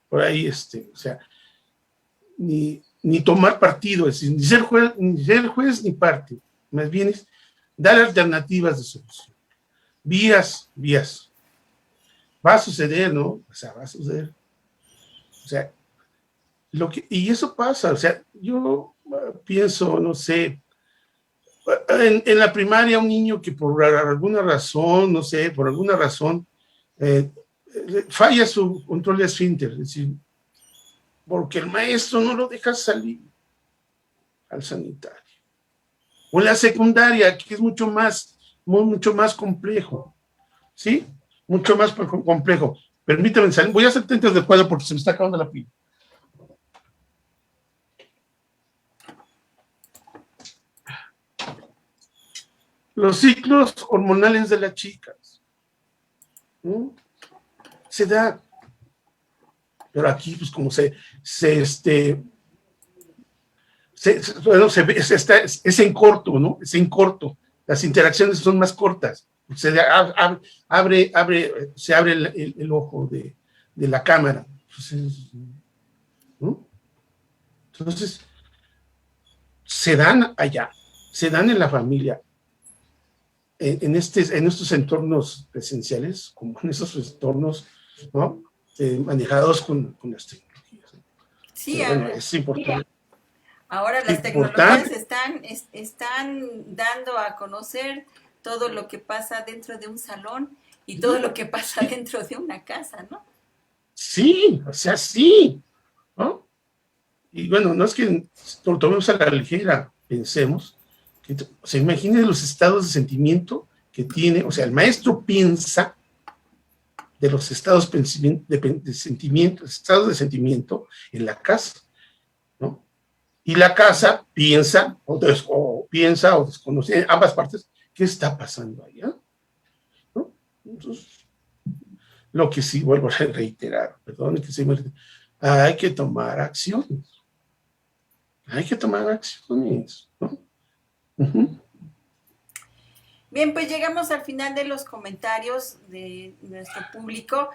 Por ahí, o sea, ni tomar partido, es decir, ni ser juez ni parte, más bien es dar alternativas de solución, vías. Va a suceder, ¿no? O sea, va a suceder. O sea, y eso pasa, o sea, yo pienso, no sé, en la primaria un niño que por alguna razón, no sé, por alguna razón, falla su control de esfínter, es decir, porque el maestro no lo deja salir al sanitario. O en la secundaria, que es mucho más complejo, ¿sí? Mucho más complejo. Permítame salir, voy a hacer tentas de cuadro porque se me está acabando la pila. Los ciclos hormonales de las chicas, ¿no? Se da, pero aquí, pues como es en corto, ¿no? Es en corto. Las interacciones son más cortas. Se abre el ojo de la cámara. Entonces, ¿no? Entonces, se dan allá, se dan en la familia, en estos entornos presenciales, como en estos entornos, ¿no? Manejados con las tecnologías. Sí, Pero bueno, es importante. ahora las tecnologías están dando a conocer todo lo que pasa dentro de un salón y todo lo que pasa dentro de una casa, ¿no? Sí, o sea, sí, ¿no? Y bueno, no es que lo tomemos a la ligera, pensemos, o sea, imaginen los estados de sentimiento que tiene, o sea, el maestro piensa de los estados de sentimiento, estados de sentimiento en la casa, ¿no? Y la casa piensa o desconoce, en ambas partes, ¿qué está pasando allá? ¿No? Entonces, lo que sí vuelvo a reiterar, perdón, que se me... hay que tomar acciones. Hay que tomar acciones, ¿no? Uh-huh. Bien, pues llegamos al final de los comentarios de nuestro público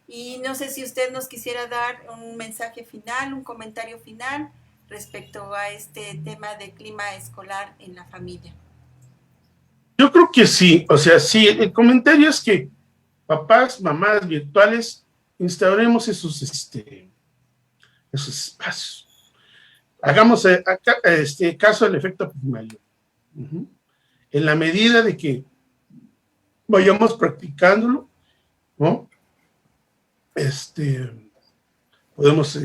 y no sé si usted nos quisiera dar un mensaje final, un comentario final respecto a este tema de clima escolar en la familia. Yo creo que sí, o sea, sí, el comentario es que papás, mamás virtuales, instauremos esos espacios. Hagamos caso del efecto primario. Uh-huh. En la medida de que vayamos practicándolo, ¿no? Podemos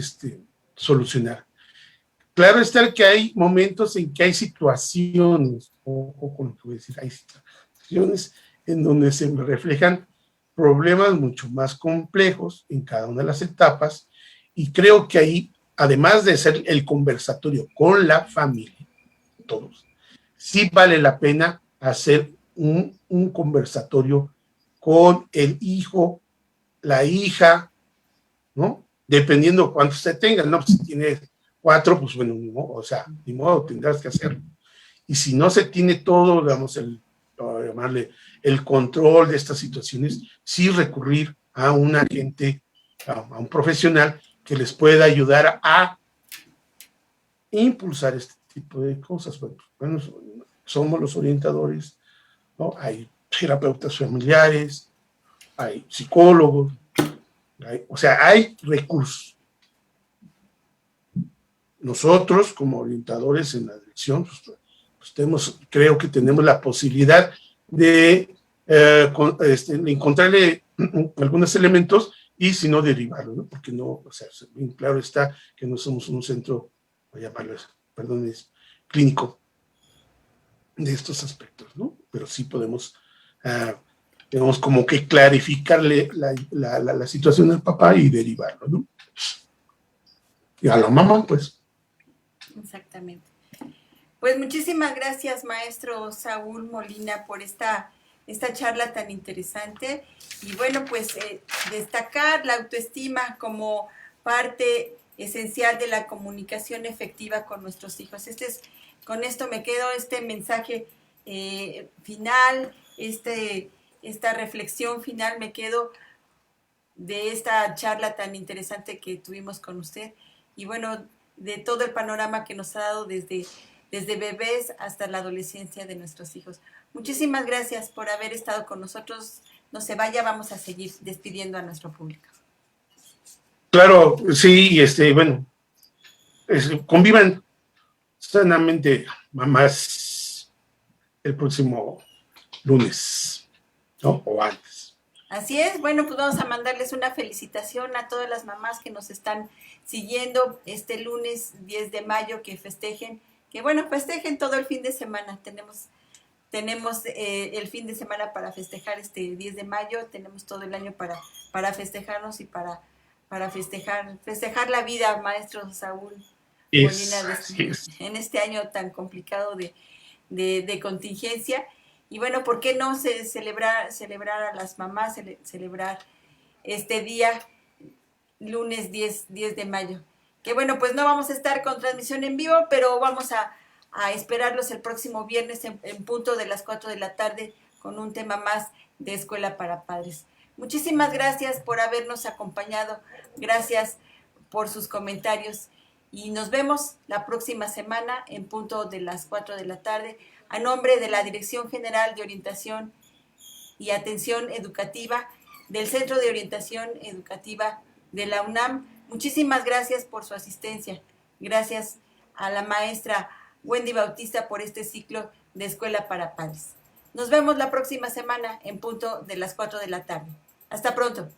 solucionar. Claro está que hay momentos en que hay situaciones, o con lo que voy a decir, hay situaciones en donde se reflejan problemas mucho más complejos en cada una de las etapas, y creo que ahí, además de ser el conversatorio con la familia, todos, sí vale la pena hacer un conversatorio con el hijo, la hija, ¿no? Dependiendo cuántos se tengan, ¿no? Si tiene 4, pues bueno, ni modo, o sea, ni modo, tendrás que hacerlo. Y si no se tiene todo, digamos, llamarle el control de estas situaciones, sí recurrir a un agente, a un profesional que les pueda ayudar a impulsar este tipo de cosas. Bueno, somos los orientadores, ¿no? Hay terapeutas familiares, hay psicólogos, o sea, hay recursos. Nosotros, como orientadores en la dirección, pues creo que tenemos la posibilidad de encontrarle algunos elementos y si no derivarlo, ¿no? Porque no, o sea, bien claro está que no somos un centro, voy a llamarlo, perdón, es clínico de estos aspectos, ¿no? Pero sí podemos digamos, como que clarificarle la situación al papá y derivarlo, ¿no? Y a la mamá, pues. Exactamente. Pues muchísimas gracias, maestro Saúl Molina, por esta charla tan interesante. Y bueno, pues destacar la autoestima como parte esencial de la comunicación efectiva con nuestros hijos. Con esto me quedo, este mensaje final, esta reflexión final me quedo de esta charla tan interesante que tuvimos con usted. Y bueno, de todo el panorama que nos ha dado desde bebés hasta la adolescencia de nuestros hijos. Muchísimas gracias por haber estado con nosotros. No se vaya, vamos a seguir despidiendo a nuestro público. Claro, sí, bueno, convivan sanamente mamás el próximo lunes, ¿no? O antes. Así es, bueno, pues vamos a mandarles una felicitación a todas las mamás que nos están siguiendo este lunes 10 de mayo, que festejen, festejen todo el fin de semana. Tenemos el fin de semana para festejar este 10 de mayo, tenemos todo el año para festejarnos y para festejar la vida, maestro Saúl Molina, en este año tan complicado de contingencia. Y bueno, ¿por qué no celebrar a las mamás, celebrar este día, lunes 10 de mayo? Que bueno, pues no vamos a estar con transmisión en vivo, pero vamos a esperarlos el próximo viernes en punto de las 4 de la tarde con un tema más de Escuela para Padres. Muchísimas gracias por habernos acompañado, gracias por sus comentarios y nos vemos la próxima semana en punto de las 4 de la tarde. A nombre de la Dirección General de Orientación y Atención Educativa del Centro de Orientación Educativa de la UNAM, muchísimas gracias por su asistencia. Gracias a la maestra Wendy Bautista por este ciclo de Escuela para Padres. Nos vemos la próxima semana en punto de las 4 de la tarde. Hasta pronto.